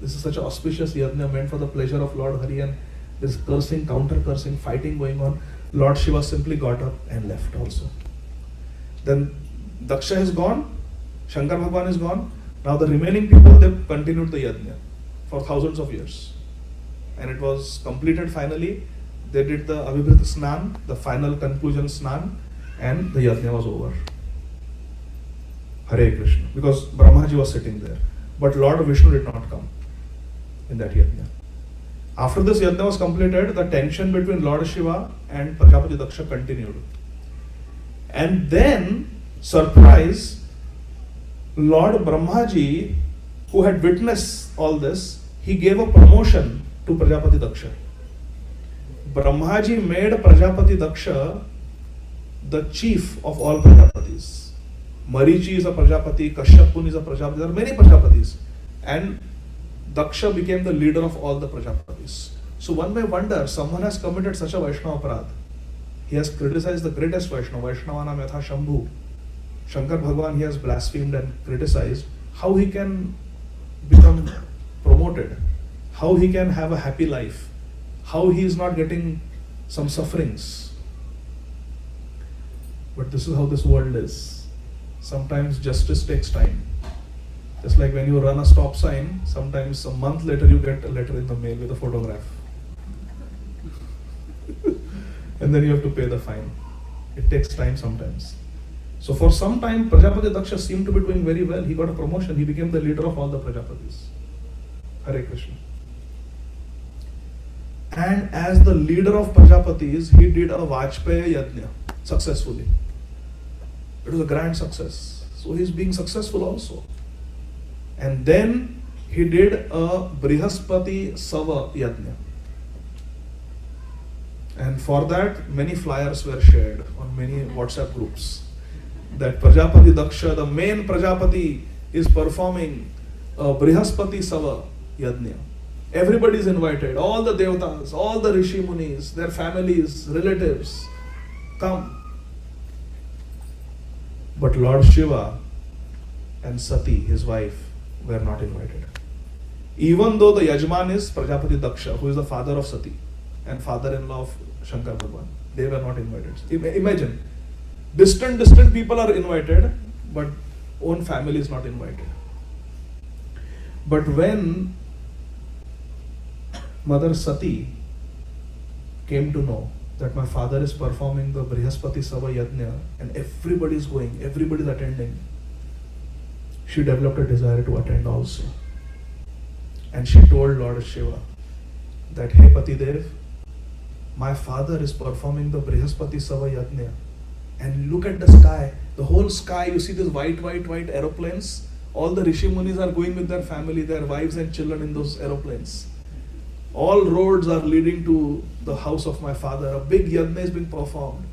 This is such an auspicious yajna meant for the pleasure of Lord Hari, and this cursing, counter cursing, fighting going on. Lord Shiva simply got up and left also. Then Daksha is gone, Shankar Bhagwan is gone. Now the remaining people, they continued the yajna for thousands of years. And it was completed finally. They did the Avibhrita Snan, the final conclusion Snan, and the yajna was over. Hare Krishna. Because Brahmaji was sitting there. But Lord Vishnu did not come in that yajna. After this yajna was completed, the tension between Lord Shiva and Prajapati Daksha continued. And then, surprise, Lord Brahmaji, who had witnessed all this, he gave a promotion to Prajapati Daksha. Brahmaji made Prajapati Daksha the chief of all Prajapatis. Marichi is a Prajapati, Kashyapun is a Prajapati, there are many Prajapatis. And Daksha became the leader of all the Prajapatis. So one may wonder, someone has committed such a Vaishnava aparadh. He has criticized the greatest Vaishnava, Vaishnavanam Yatha Shambhu. Shankar Bhagwan he has blasphemed and criticized. How he can become promoted? How he can have a happy life? How he is not getting some sufferings? But this is how this world is. Sometimes justice takes time. Just like when you run a stop sign, sometimes a month later you get a letter in the mail with a photograph. And then you have to pay the fine. It takes time sometimes. So for some time, Prajapati Daksha seemed to be doing very well. He got a promotion. He became the leader of all the Prajapatis. Hare Krishna. And as the leader of Prajapatis, he did a Vajpaya Yajna successfully. It was a grand success. So he is being successful also. And then he did a Brihaspati Sava Yajna. And for that, many flyers were shared on many WhatsApp groups. That Prajapati Daksha, the main Prajapati, is performing a Brihaspati Sava Yajna. Everybody is invited, all the Devatas, all the Rishi Munis, their families, relatives, come. But Lord Shiva and Sati, his wife, were not invited. Even though the Yajman is Prajapati Daksha, who is the father of Sati and father-in-law of Shankar Bhagwan, they were not invited. Imagine, distant people are invited, but own family is not invited. But when Mother Sati came to know that my father is performing the Brihaspati Sava Yajna and everybody is going, everybody is attending, she developed a desire to attend also. And she told Lord Shiva that, hey Patidev, my father is performing the Brihaspati Sava Yajna, and look at the sky, the whole sky, you see these white aeroplanes, all the Rishi Munis are going with their family, their wives and children in those aeroplanes. All roads are leading to the house of my father. A big yajna is being performed.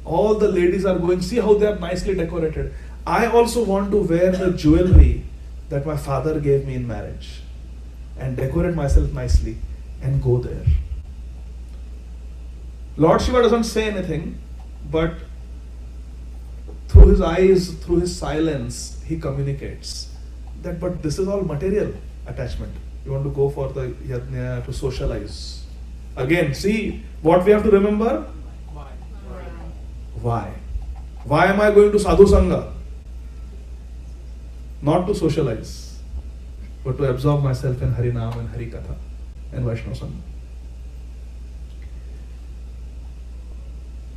All the ladies are going. See how they are nicely decorated. I also want to wear the jewelry that my father gave me in marriage and decorate myself nicely and go there. Lord Shiva doesn't say anything, but through his eyes, through his silence, he communicates that, but this is all material attachment. You want to go for the yajna to socialize. Again, see what we have to remember? Why? Why am I going to Sadhu Sangha? Not to socialize, but to absorb myself in Harinam and Harikatha and Vaishnava Sangha.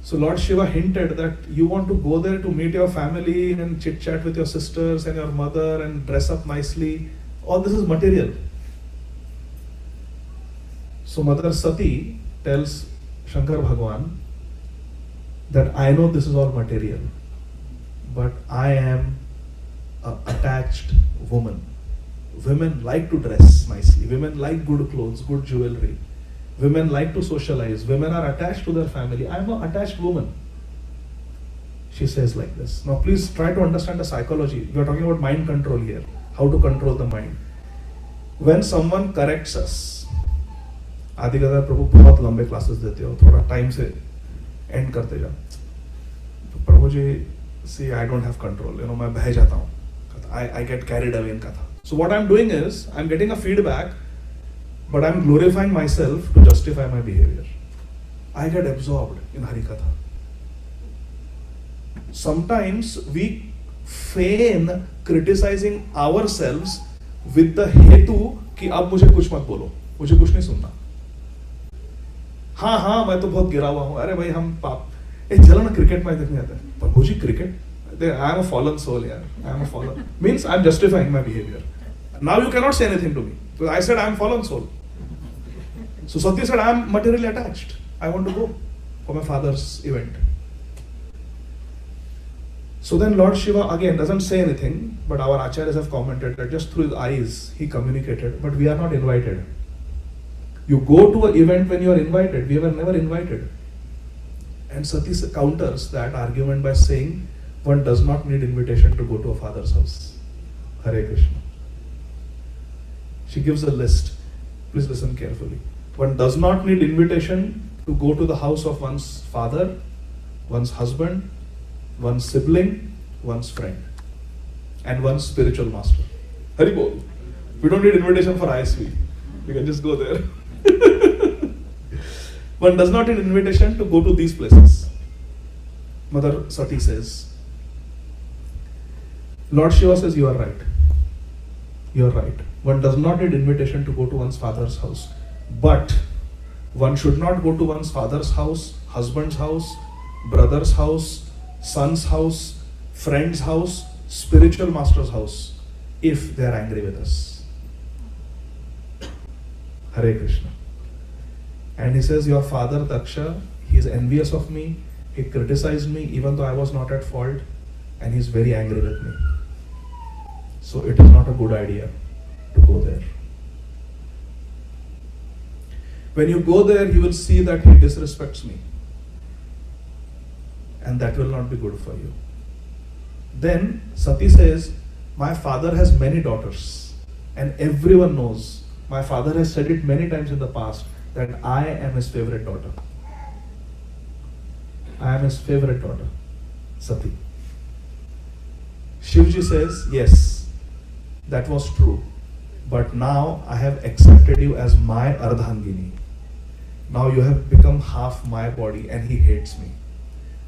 So Lord Shiva hinted that you want to go there to meet your family and chit chat with your sisters and your mother and dress up nicely. All this is material. So Mother Sati tells Shankar Bhagwan that I know this is all material, but I am an attached woman. Women like to dress nicely. Women like good clothes, good jewelry. Women like to socialize. Women are attached to their family. I am an attached woman. She says like this. Now please try to understand the psychology. We are talking about mind control here. How to control the mind. When someone corrects us, आदि गदाधर प्रभु बहुत लंबे classes देते हो, थोड़ा time से and करते जाओ. तो प्रभु जी, see, I don't have control. मैं बह जाता हूँ. I get carried away in katha. So what I'm doing is, I'm getting a feedback, but I'm glorifying myself to justify my behavior. I get absorbed in Harikatha. Sometimes we feign criticizing ourselves with the hetu कि अब मुझे कुछ मत बोलो, मुझे कुछ नहीं सुनना. हाँ मैं तो बहुत गिरा हुआ हूँ. अरे भाई हम पाप चलो ना क्रिकेट मैच देखने जाते हैं. प्रभु जी cricket? I am a fallen soul, yeah. I am a fallen. Means I am justifying my behavior. Now you cannot say anything to me. So I said I am fallen soul. So Sati said I am materially attached. I want to go for my father's event. So then Lord Shiva again doesn't say anything, but our acharyas have commented that just through his eyes he communicated, but we are not invited. You go to an event when you are invited. We were never invited. And Sati counters that argument by saying one does not need invitation to go to a father's house. Hare Krishna. She gives a list. Please listen carefully. One does not need invitation to go to the house of one's father, one's husband, one's sibling, one's friend, and one's spiritual master. Hari Bol. We don't need invitation for ISV. We can just go there. One does not need invitation to go to these places. Mother Sati says, Lord Shiva says, you are right. You are right. One does not need invitation to go to one's father's house. But one should not go to one's father's house, husband's house, brother's house, son's house, friend's house, spiritual master's house, if they are angry with us. Hare Krishna. And he says, your father Daksha, he is envious of me. He criticized me even though I was not at fault, and he is very angry with me. So it is not a good idea to go there. When you go there, you will see that he disrespects me. And that will not be good for you. Then Sati says, my father has many daughters. And everyone knows, my father has said it many times in the past, that I am his favorite daughter. I am his favorite daughter, Sati. Shivji says, yes, that was true. But now I have accepted you as my Ardhangini. Now you have become half my body and he hates me.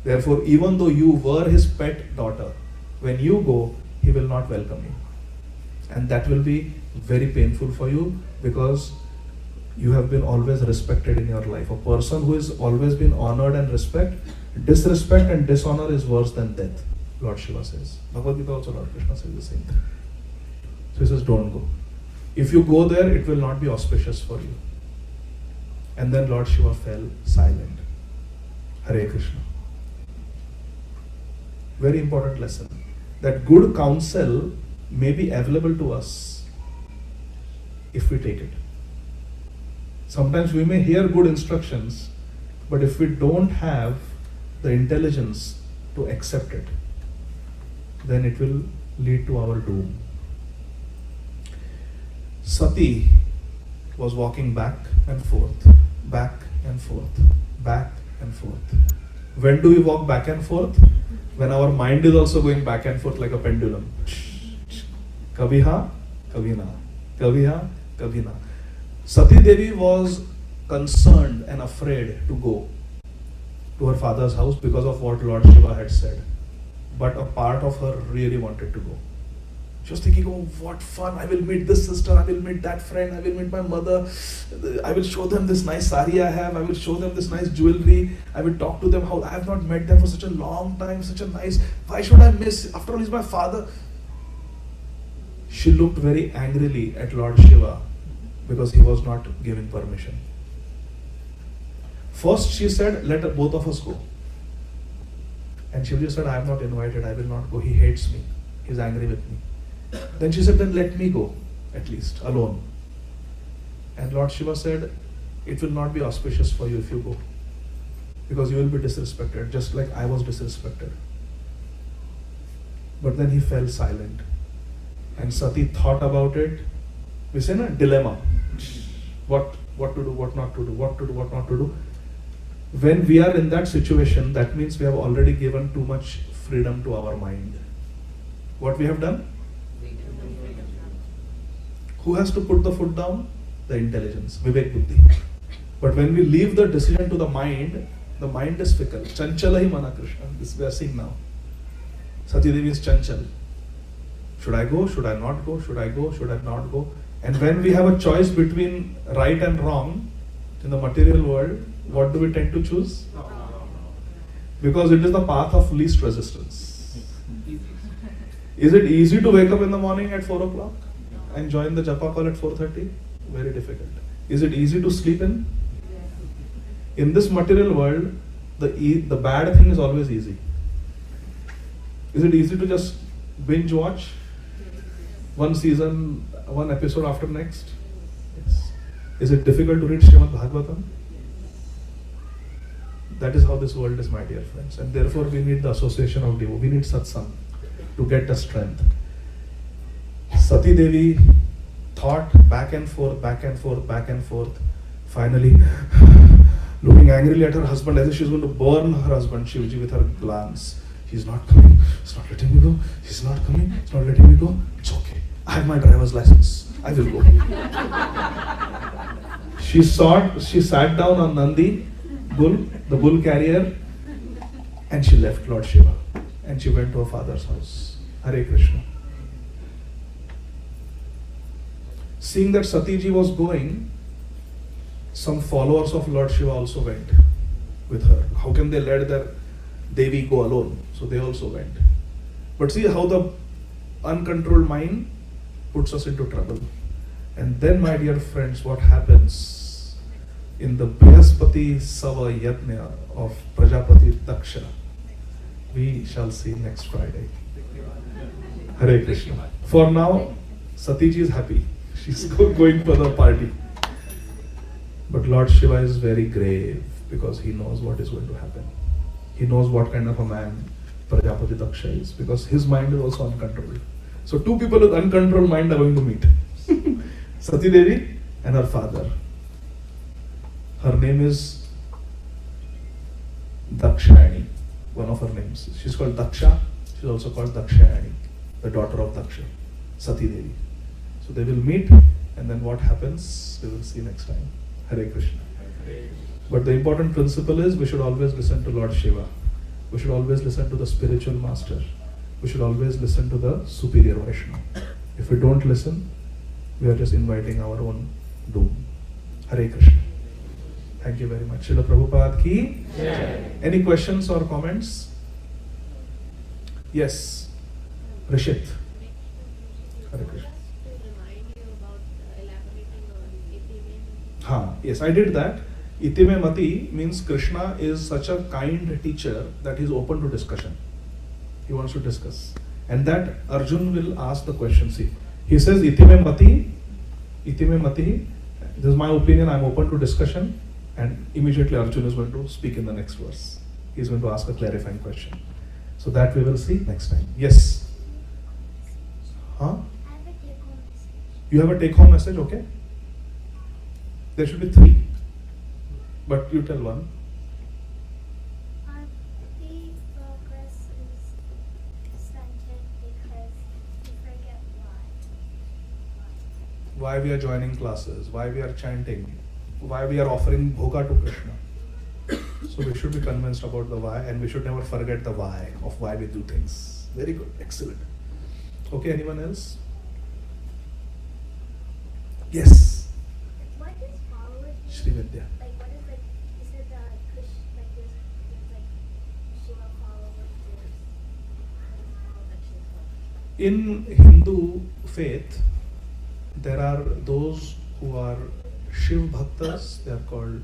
Therefore, even though you were his pet daughter, when you go, he will not welcome you. And that will be very painful for you because you have been always respected in your life. A person who has always been honored and disrespect and dishonor is worse than death, Lord Shiva says. Bhagavad Gītā also Lord Krishna says the same thing. So he says, don't go. If you go there, it will not be auspicious for you. And then Lord Shiva fell silent. Hare Krishna. Very important lesson. That good counsel may be available to us if we take it. Sometimes we may hear good instructions, but if we don't have the intelligence to accept it, then it will lead to our doom. Sati was walking back and forth, back and forth, back and forth. When do we walk back and forth? When our mind is also going back and forth like a pendulum. Kabhi ha, kabhi na. Kabhi ha, kabhi na. Sati Devi was concerned and afraid to go to her father's house because of what Lord Shiva had said. But a part of her really wanted to go. She was thinking, oh, what fun, I will meet this sister, I will meet that friend, I will meet my mother, I will show them this nice sari I have, I will show them this nice jewelry, I will talk to them how I have not met them for such a long time, such a nice, why should I miss, after all he's my father. She looked very angrily at Lord Shiva because he was not giving permission. First she said, let both of us go. And Shivaji said, I am not invited, I will not go, he hates me, he's angry with me. Then she said, then let me go, at least, alone. And Lord Shiva said, it will not be auspicious for you if you go. Because you will be disrespected, just like I was disrespected. But then he fell silent. And Sati thought about it. We say, na, dilemma. What to do, what not to do, what to do, what not to do. When we are in that situation, that means we have already given too much freedom to our mind. What we have done? Who has to put the foot down? The intelligence, Vivek Buddhi. But when we leave the decision to the mind is fickle. Chanchalahi mana Krishna. This we are seeing now. Sati Devi is chanchal. Should I go? Should I not go? Should I go? Should I not go? And when we have a choice between right and wrong in the material world, what do we tend to choose? Because it is the path of least resistance. Is it easy to wake up in the morning at 4 o'clock and join the japa call at 4:30? Very difficult. Is it easy to sleep in? In this material world, the bad thing is always easy. Is it easy to just binge watch one season, one episode after next? Yes. Is it difficult to read Śrīmad Bhagavatam? That is how this world is, my dear friends. And therefore we need the association of Devo. We need satsang to get the strength. Sati Devi thought back and forth, back and forth, back and forth. Finally, looking angrily at her husband as if she's going to burn her husband, Shivji, with her glance. He's not coming. He's not letting me go. He's not coming. He's not letting me go. It's okay. I have my driver's license. I will go. She sat down on Nandi, the bull carrier, and she left Lord Shiva. And she went to her father's house. Hare Krishna. Seeing that Satiji was going, some followers of Lord Shiva also went with her. How can they let their Devi go alone? So they also went. But see how the uncontrolled mind puts us into trouble. And then, my dear friends, what happens in the Brihaspati Sava Yajna of Prajapati Daksha, we shall see next Friday. Hare Krishna. For now, Satiji is happy. She's going for the party. But Lord Shiva is very grave because he knows what is going to happen. He knows what kind of a man Prajapati Daksha is because his mind is also uncontrolled. So two people with uncontrolled mind are going to meet. Sati Devi and her father. Her name is Dakshayani, one of her names. She's called Daksha. She's also called Dakshayani, the daughter of Daksha, Sati Devi. So they will meet, and then what happens, we will see next time. Hare Krishna. But the important principle is we should always listen to Lord Shiva. We should always listen to the spiritual master. We should always listen to the superior Vaishnava. If we don't listen, we are just inviting our own doom. Hare Krishna. Thank you very much. Srila Prabhupada ki. Any questions or comments? Yes. Rishit. Hare Krishna. Just to remind you about elaborating on Iti. Yes, I did that. Itime Mati means Krishna is such a kind teacher that he is open to discussion. He wants to discuss. And that Arjun will ask the question. See, he says, Itime Mati, this is my opinion, I am open to discussion. And immediately Arjun is going to speak in the next verse. He is going to ask a clarifying question. So that we will see next time. Yes? Huh? I have a take-home message. You have a take-home message, okay? There should be 3. But you tell one. The progress is stunted because you forget why. Why we are joining classes, why we are chanting, why we are offering bhoga to Krishna. So we should be convinced about the why, and we should never forget the why of why we do things. Very good, excellent. Okay, anyone else? Yes, What is followers? Shri Vidya. Like, what is, like, you said that Krishna, like, there's like Shiva followers, there's all that Shiva. In Hindu faith, there are those who are Shiv Bhaktas, they are called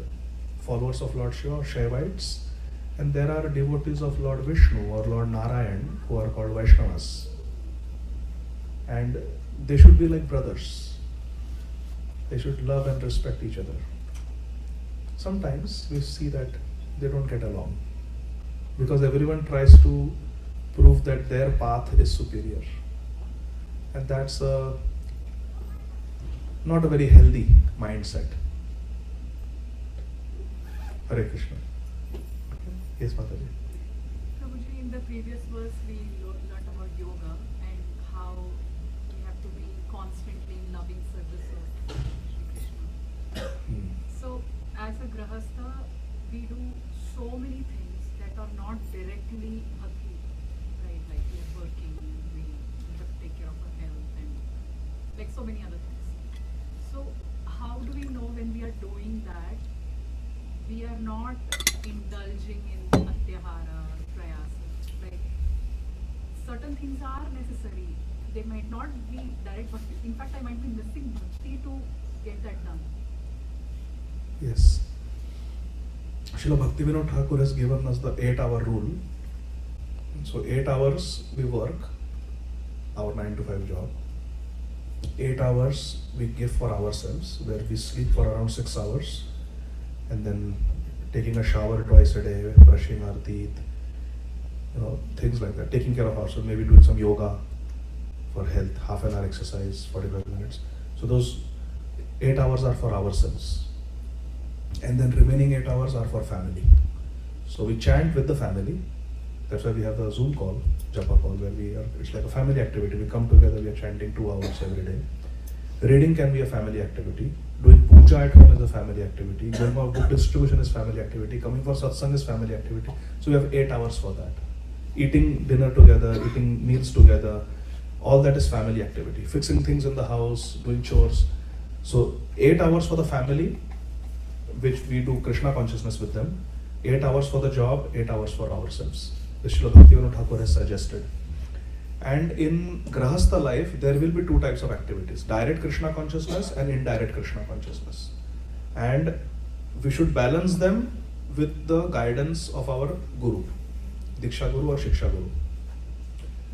followers of Lord Shiva, Shaivites, and there are devotees of Lord Vishnu or Lord Narayan who are called Vaishnavas. And they should be like brothers. They should love and respect each other. Sometimes we see that they don't get along because everyone tries to prove that their path is superior. And that's not a very healthy mindset. Hare Krishna. Yes, Mataji. Prabhuji, in the previous verse we learned about yoga and how we have to be constantly in loving service of Shri Krishna. So, as a grahastha, we do so many things that are not directly bhakti, right? Like we're working, we have to take care of our health and like so many other things. So, how do we know when we are doing that, we are not indulging in atyahara, prayasa, like certain things are necessary. They might not be direct bhakti. In fact, I might be missing bhakti to get that done. Yes. Srila Bhaktivinoda Thakur has given us the 8-hour rule. So 8 hours we work, our 9-to-5 job. 8 hours we give for ourselves, where we sleep for around 6 hours, and then taking a shower twice a day, brushing our teeth, things like that. Taking care of ourselves, maybe doing some yoga for health, half an hour exercise, 45 minutes. So those 8 hours are for ourselves. And then remaining 8 hours are for family. So we chant with the family. That's why we have the Zoom call, Japa call, where it's like a family activity. We come together, we are chanting 2 hours every day. Reading can be a family activity. Doing puja at home is a family activity. Going for book distribution is family activity. Coming for satsang is family activity. So we have 8 hours for that. Eating dinner together, eating meals together, all that is family activity. Fixing things in the house, doing chores. So 8 hours for the family, which we do Krishna consciousness with them. 8 hours for the job, 8 hours for ourselves. This Srila Bhaktivinoda Thakur has suggested. And in Grahastha life, there will be 2 types of activities: direct Krishna consciousness and indirect Krishna consciousness. And we should balance them with the guidance of our Guru, Diksha Guru or Shiksha Guru.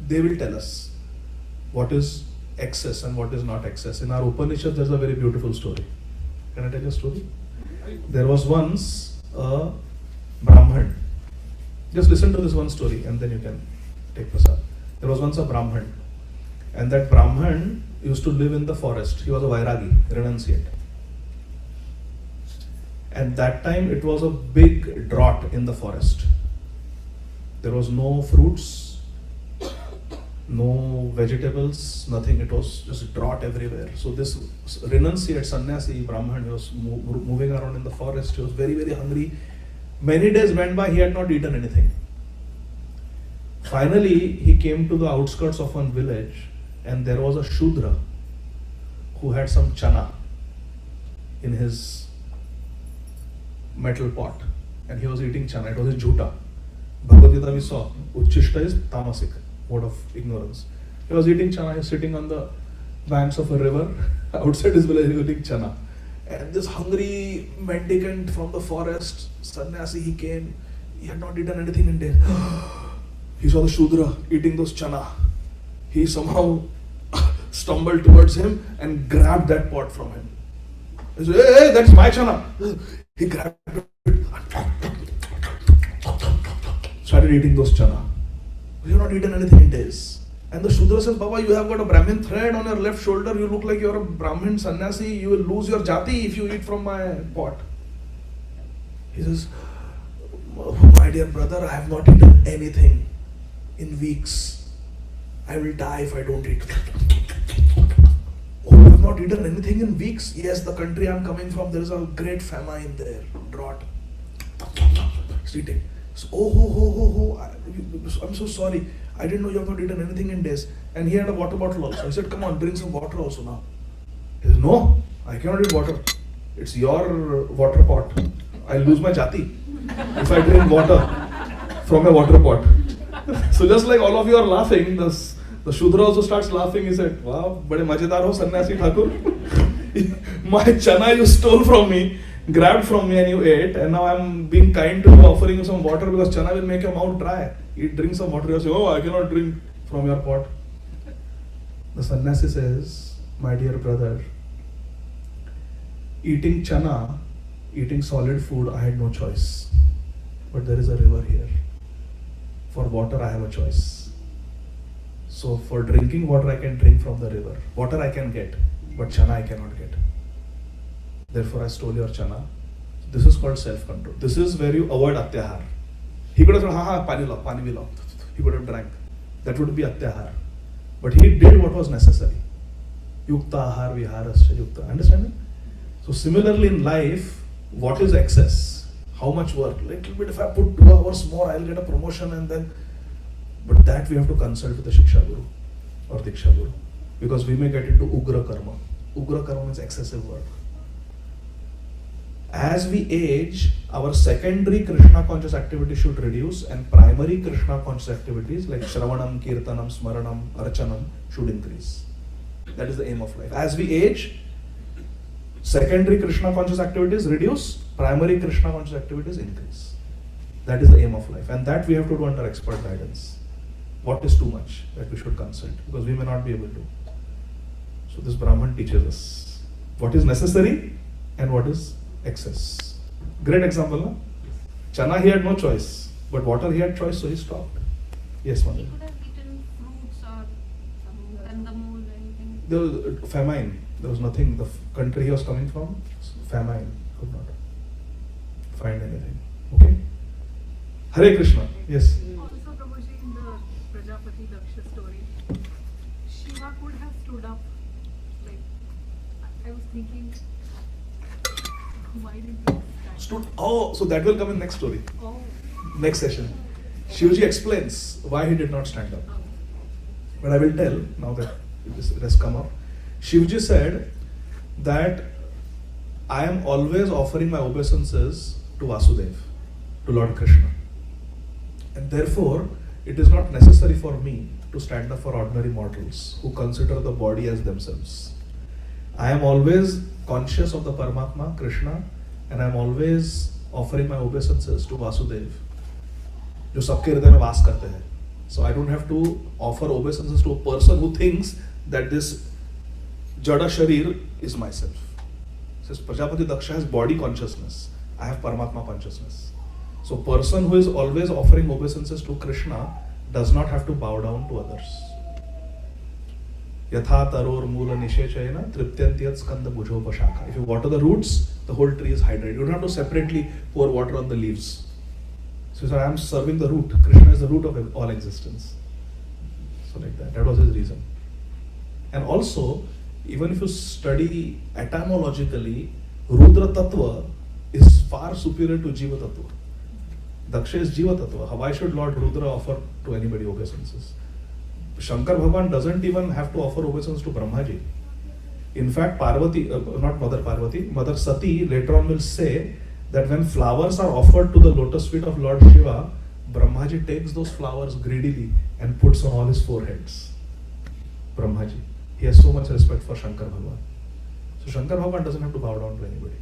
They will tell us what is excess and what is not excess. In our Upanishad, there's a very beautiful story. Can I tell you a story? There was once a Brahman. Just listen to this one story and then you can take prasad. There was once a Brahman, and that Brahman used to live in the forest. He was a Vairagi, renunciate. And that time it was a big drought in the forest. There was no fruits, no vegetables, nothing. It was just drought everywhere. So this renunciate sannyasi Brahman, he was moving around in the forest. He was very, very hungry. Many days went by, he had not eaten anything. Finally, he came to the outskirts of one village, and there was a Shudra who had some chana in his metal pot, and he was eating chana. It was his jhuta. Bhagavad Gītā we saw, Uchishta is tamasic, mode of ignorance. He was eating chana, he was sitting on the banks of a river, outside his village, he was eating chana. And this hungry mendicant from the forest, sannyasi, he came, he had not eaten anything in days. He saw the Shudra eating those chana. He somehow stumbled towards him and grabbed that pot from him. He said, hey, that's my chana. He grabbed it, started eating those chana. You have not eaten anything in days. And the Shudra says, Baba, you have got a Brahmin thread on your left shoulder. You look like you're a Brahmin sannyasi. You will lose your jati if you eat from my pot. He says, my dear brother, I have not eaten anything in weeks. I will die if I don't eat. Oh, I have not eaten anything in weeks? Yes, the country I am coming from, there is a great famine there, drought. He's eating. So, I'm so sorry. I didn't know you have not eaten anything in days. And he had a water bottle also. I said, come on, drink some water also now. He said, no, I cannot eat water. It's your water pot. I'll lose my jati if I drink water from a water pot. So just like all of you are laughing, the Shudra also starts laughing. He said, wow, bade majedar ho sannyasi Thakur. My chana you stole from me, grabbed from me and you ate, and now I'm being kind to you, offering you some water because chana will make your mouth dry. Drink some water. You say, oh, I cannot drink from your pot. The sannyasi says, my dear brother, eating chana, eating solid food, I had no choice. But there is a river here. For water, I have a choice. So for drinking water, I can drink from the river. Water I can get, but chana I cannot get. Therefore, I stole your chana. This is called self-control. This is where you avoid atyahar. He could have said, pani bhi lao. He could have drank. That would be atyahar. But he did what was necessary. Yukta ahar viharasya yukta. Understand it? So similarly in life, what is excess? How much work? Little bit, if I put 2 hours more, I'll get a promotion and then. But that we have to consult with the Shiksha Guru or Diksha Guru. Because we may get into Ugra Karma. Ugra Karma means excessive work. As we age, our secondary Krishna conscious activity should reduce and primary Krishna conscious activities like Shravanam, Kirtanam, Smaranam, Archanam should increase. That is the aim of life. As we age, secondary Krishna conscious activities reduce, primary Krishna conscious activities increase. That is the aim of life. And that we have to do under expert guidance. What is too much that we should consult? Because we may not be able to. So this Brahman teaches us what is necessary and what is excess. Great example, no? Chana he had no choice, but water he had choice, so he stopped. Yes, He Mother. could have eaten fruits or some kandamul or anything. There was famine. There was nothing. The country he was coming from, famine. Could not find anything. Okay. Hare Krishna. Yes. Also, Prabhuji, in the Prajapati Daksha story, Shiva could have stood up. Like, I was thinking, why didn't he stand up? So that will come in next story. Oh, Next session. Shivji explains why he did not stand up. But I will tell now that it has come up. Shivji said that I am always offering my obeisances to Vasudev, to Lord Krishna. And therefore, it is not necessary for me to stand up for ordinary mortals who consider the body as themselves. I am always conscious of the Paramatma, Krishna, and I am always offering my obeisances to Vasudev, जो सबके हृदय में वास करते हैं. So I don't have to offer obeisances to a person who thinks that this Jada Sharir is myself. Says Prajapati Daksha has body consciousness. I have Paramatma consciousness. So person who is always offering obeisances to Krishna does not have to bow down to others. Yatha taror mula nishechayana triptyantyat skanda bhujopashakha. If you water the roots, the whole tree is hydrated. You don't have to separately pour water on the leaves. So I am serving the root. Krishna is the root of all existence. So like that. That was his reason. And also, even if you study etymologically, Rudra Tattva is far superior to Jiva Tattva. Daksha is Jiva Tattva. Why should Lord Rudra offer to anybody obeisances? Shankar Bhagavan doesn't even have to offer obeisance to Brahmaji. In fact, Parvati, not Mother Parvati, Mother Sati later on will say that when flowers are offered to the lotus feet of Lord Shiva, Brahmaji takes those flowers greedily and puts on all his foreheads. Brahmaji. He has so much respect for Shankar Bhagavan. So Shankar Bhagavan doesn't have to bow down to anybody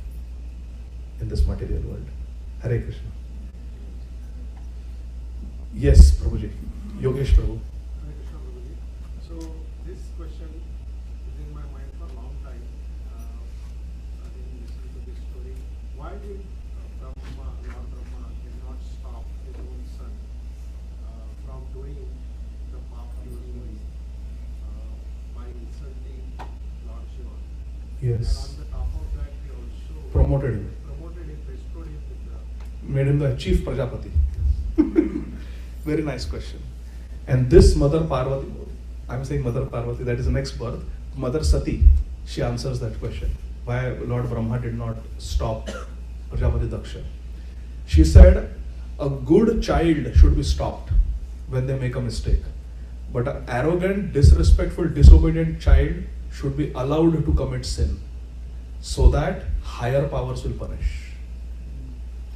in this material world. Hare Krishna. Yes, Prabhuji. Yogesh Prabhu. Hare Krishna, Prabhuji. So this question is in my mind for a long time. I didn't listen to this story. Why did Lord Brahma did not stop his own son from doing the path he was doing by insulting Lord Shiva? Yes. And on the top of that, he also Promoted him. restored him with the Made him the chief Prajapati. Very nice question. And this Mother Parvati, I'm saying Mother Parvati, that is the next birth. Mother Sati, she answers that question. Why Lord Brahma did not stop Prajapati Daksha. She said, a good child should be stopped when they make a mistake. But an arrogant, disrespectful, disobedient child should be allowed to commit sin so that higher powers will punish.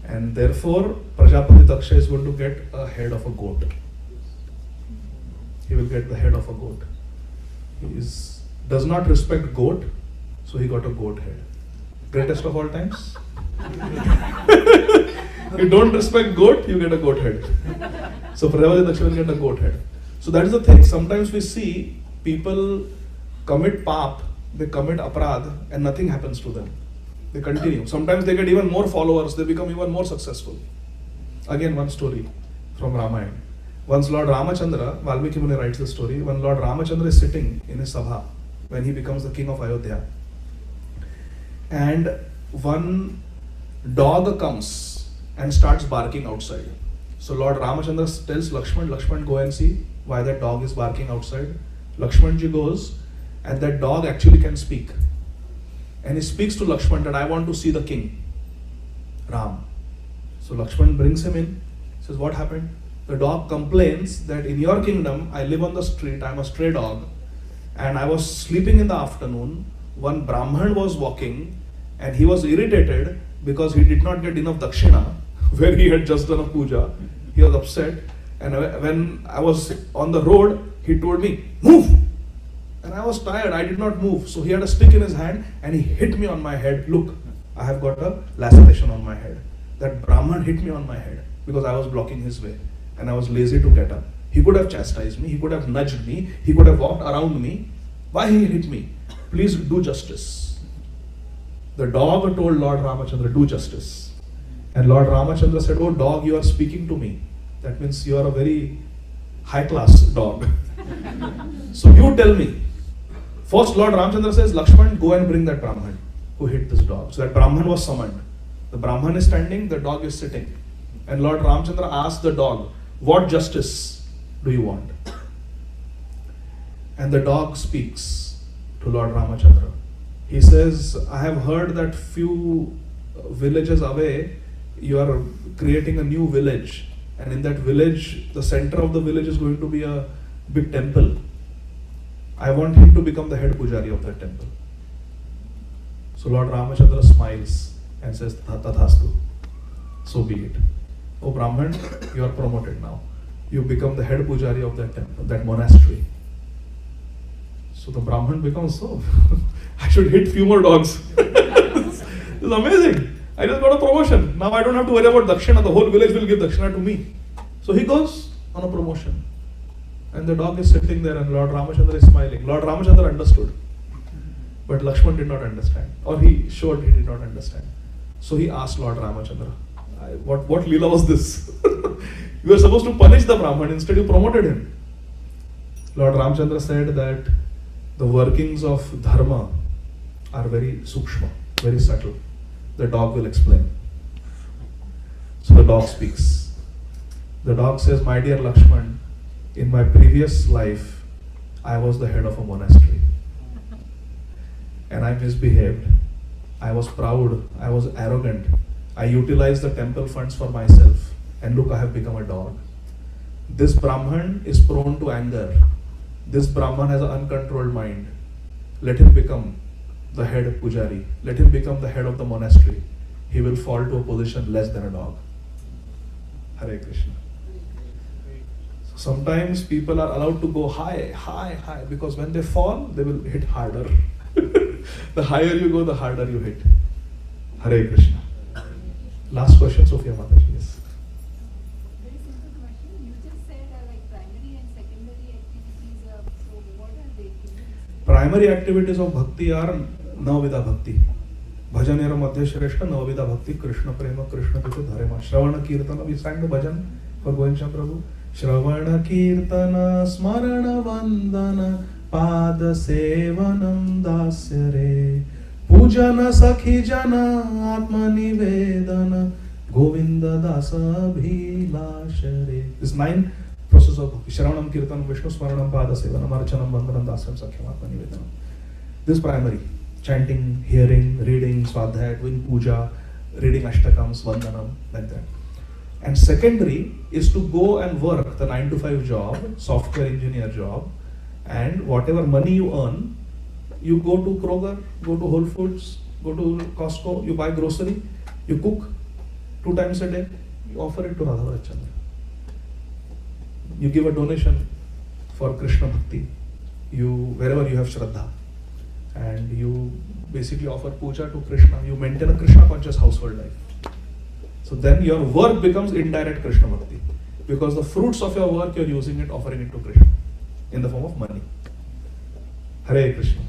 And therefore, Prajapati Daksha is going to get a head of a goat. He will get the head of a goat. He does not respect goat, so he got a goat head. Greatest of all times. You don't respect goat, you get a goat head. So Prajapati Daksha will get a goat head. So that is the thing. Sometimes we see people commit paap, they commit aparadh, and nothing happens to them. They continue. Sometimes they get even more followers, they become even more successful. Again, one story from Ramayana. Once Lord Ramachandra, Valmiki Muni writes the story, when Lord Ramachandra is sitting in his sabha, when he becomes the king of Ayodhya, and one dog comes and starts barking outside. So Lord Ramachandra tells Lakshman, go and see why that dog is barking outside. Lakshmanji goes, and that dog actually can speak. And he speaks to Lakshman that I want to see the king, Ram. So Lakshman brings him in, says, what happened? The dog complains that in your kingdom, I live on the street, I'm a stray dog, and I was sleeping in the afternoon. One Brahman was walking, and he was irritated because he did not get enough dakshina, where he had just done a puja. He was upset, and when I was on the road, he told me, move! And I was tired, I did not move. So he had a stick in his hand and he hit me on my head. Look, I have got a laceration on my head. That Brahman hit me on my head because I was blocking his way and I was lazy to get up. He could have chastised me, he could have nudged me, he could have walked around me. Why he hit me? Please do justice. The dog told Lord Ramachandra, do justice. And Lord Ramachandra said, oh dog, you are speaking to me. That means you are a very high class dog. So you tell me. First, Lord Ramachandra says, Lakshman, go and bring that Brahman who hit this dog. So that Brahman was summoned. The Brahman is standing, the dog is sitting. And Lord Ramachandra asked the dog, what justice do you want? And the dog speaks to Lord Ramachandra. He says, I have heard that few villages away, you are creating a new village. And in that village, the center of the village is going to be a big temple. I want him to become the head pujari of that temple. So Lord Ramachandra smiles and says, Tathastu. So be it. Oh Brahman, you are promoted now. You become the head pujari of that temple, that monastery. So the Brahman becomes, so I should hit few more dogs. This is amazing. I just got a promotion. Now I don't have to worry about dakshina. The whole village will give dakshina to me. So he goes on a promotion. And the dog is sitting there and Lord Ramachandra is smiling. Lord Ramachandra understood But Lakshman did not understand, or he showed he did not understand. So he asked Lord Ramachandra, what Leela was this? You were supposed to punish the Brahman, instead you promoted him. Lord Ramachandra said that the workings of dharma are very sukshma, very subtle. The dog will explain. So the dog speaks. The dog says, my dear Lakshman, in my previous life, I was the head of a monastery. And I misbehaved. I was proud. I was arrogant. I utilized the temple funds for myself. And look, I have become a dog. This Brahman is prone to anger. This Brahman has an uncontrolled mind. Let him become the head pujari. Let him become the head of the monastery. He will fall to a position less than a dog. Hare Krishna. So sometimes people are allowed to go high, high, high, because when they fall, they will hit harder. The higher you go, the harder you hit. Hare Krishna. Last question, Sophia Mataji. Yes. Very simple question. You just said like primary and secondary activities. So what are they? Primary activities of bhakti are Navavida bhakti. Bhajan era madhya shreshta Navavida bhakti Krishna prema Krishna pita dharema. Shravana kirtana. We sang the bhajan for Govinda Prabhu. Shravana kirtana smarana vandana Pada sevanam dasya re Pujana sakhi jana Atma nivedana Govinda dasa bhilasha re. This 9 process of bhakti. Shravanam kirtanam Vishnu smaranam Pada sevanam Archanam vandanam dasyam sakhyam Atma nivedanam. This primary. Chanting, hearing, reading, swadhyaya, doing puja, reading ashtakams, vandanam, like that. And secondary is to go and work the 9 to 5 job, software engineer job, and whatever money you earn, you go to Kroger, go to Whole Foods, go to Costco, you buy grocery, you cook 2 times a day, you offer it to Radha Chandra. You give a donation for Krishna Bhakti, wherever you have Shraddha, and you basically offer puja to Krishna, you maintain a Krishna conscious household life. So then your work becomes indirect Krishna Bhakti, because the fruits of your work you're using it, offering it to Krishna in the form of money. Hare Krishna.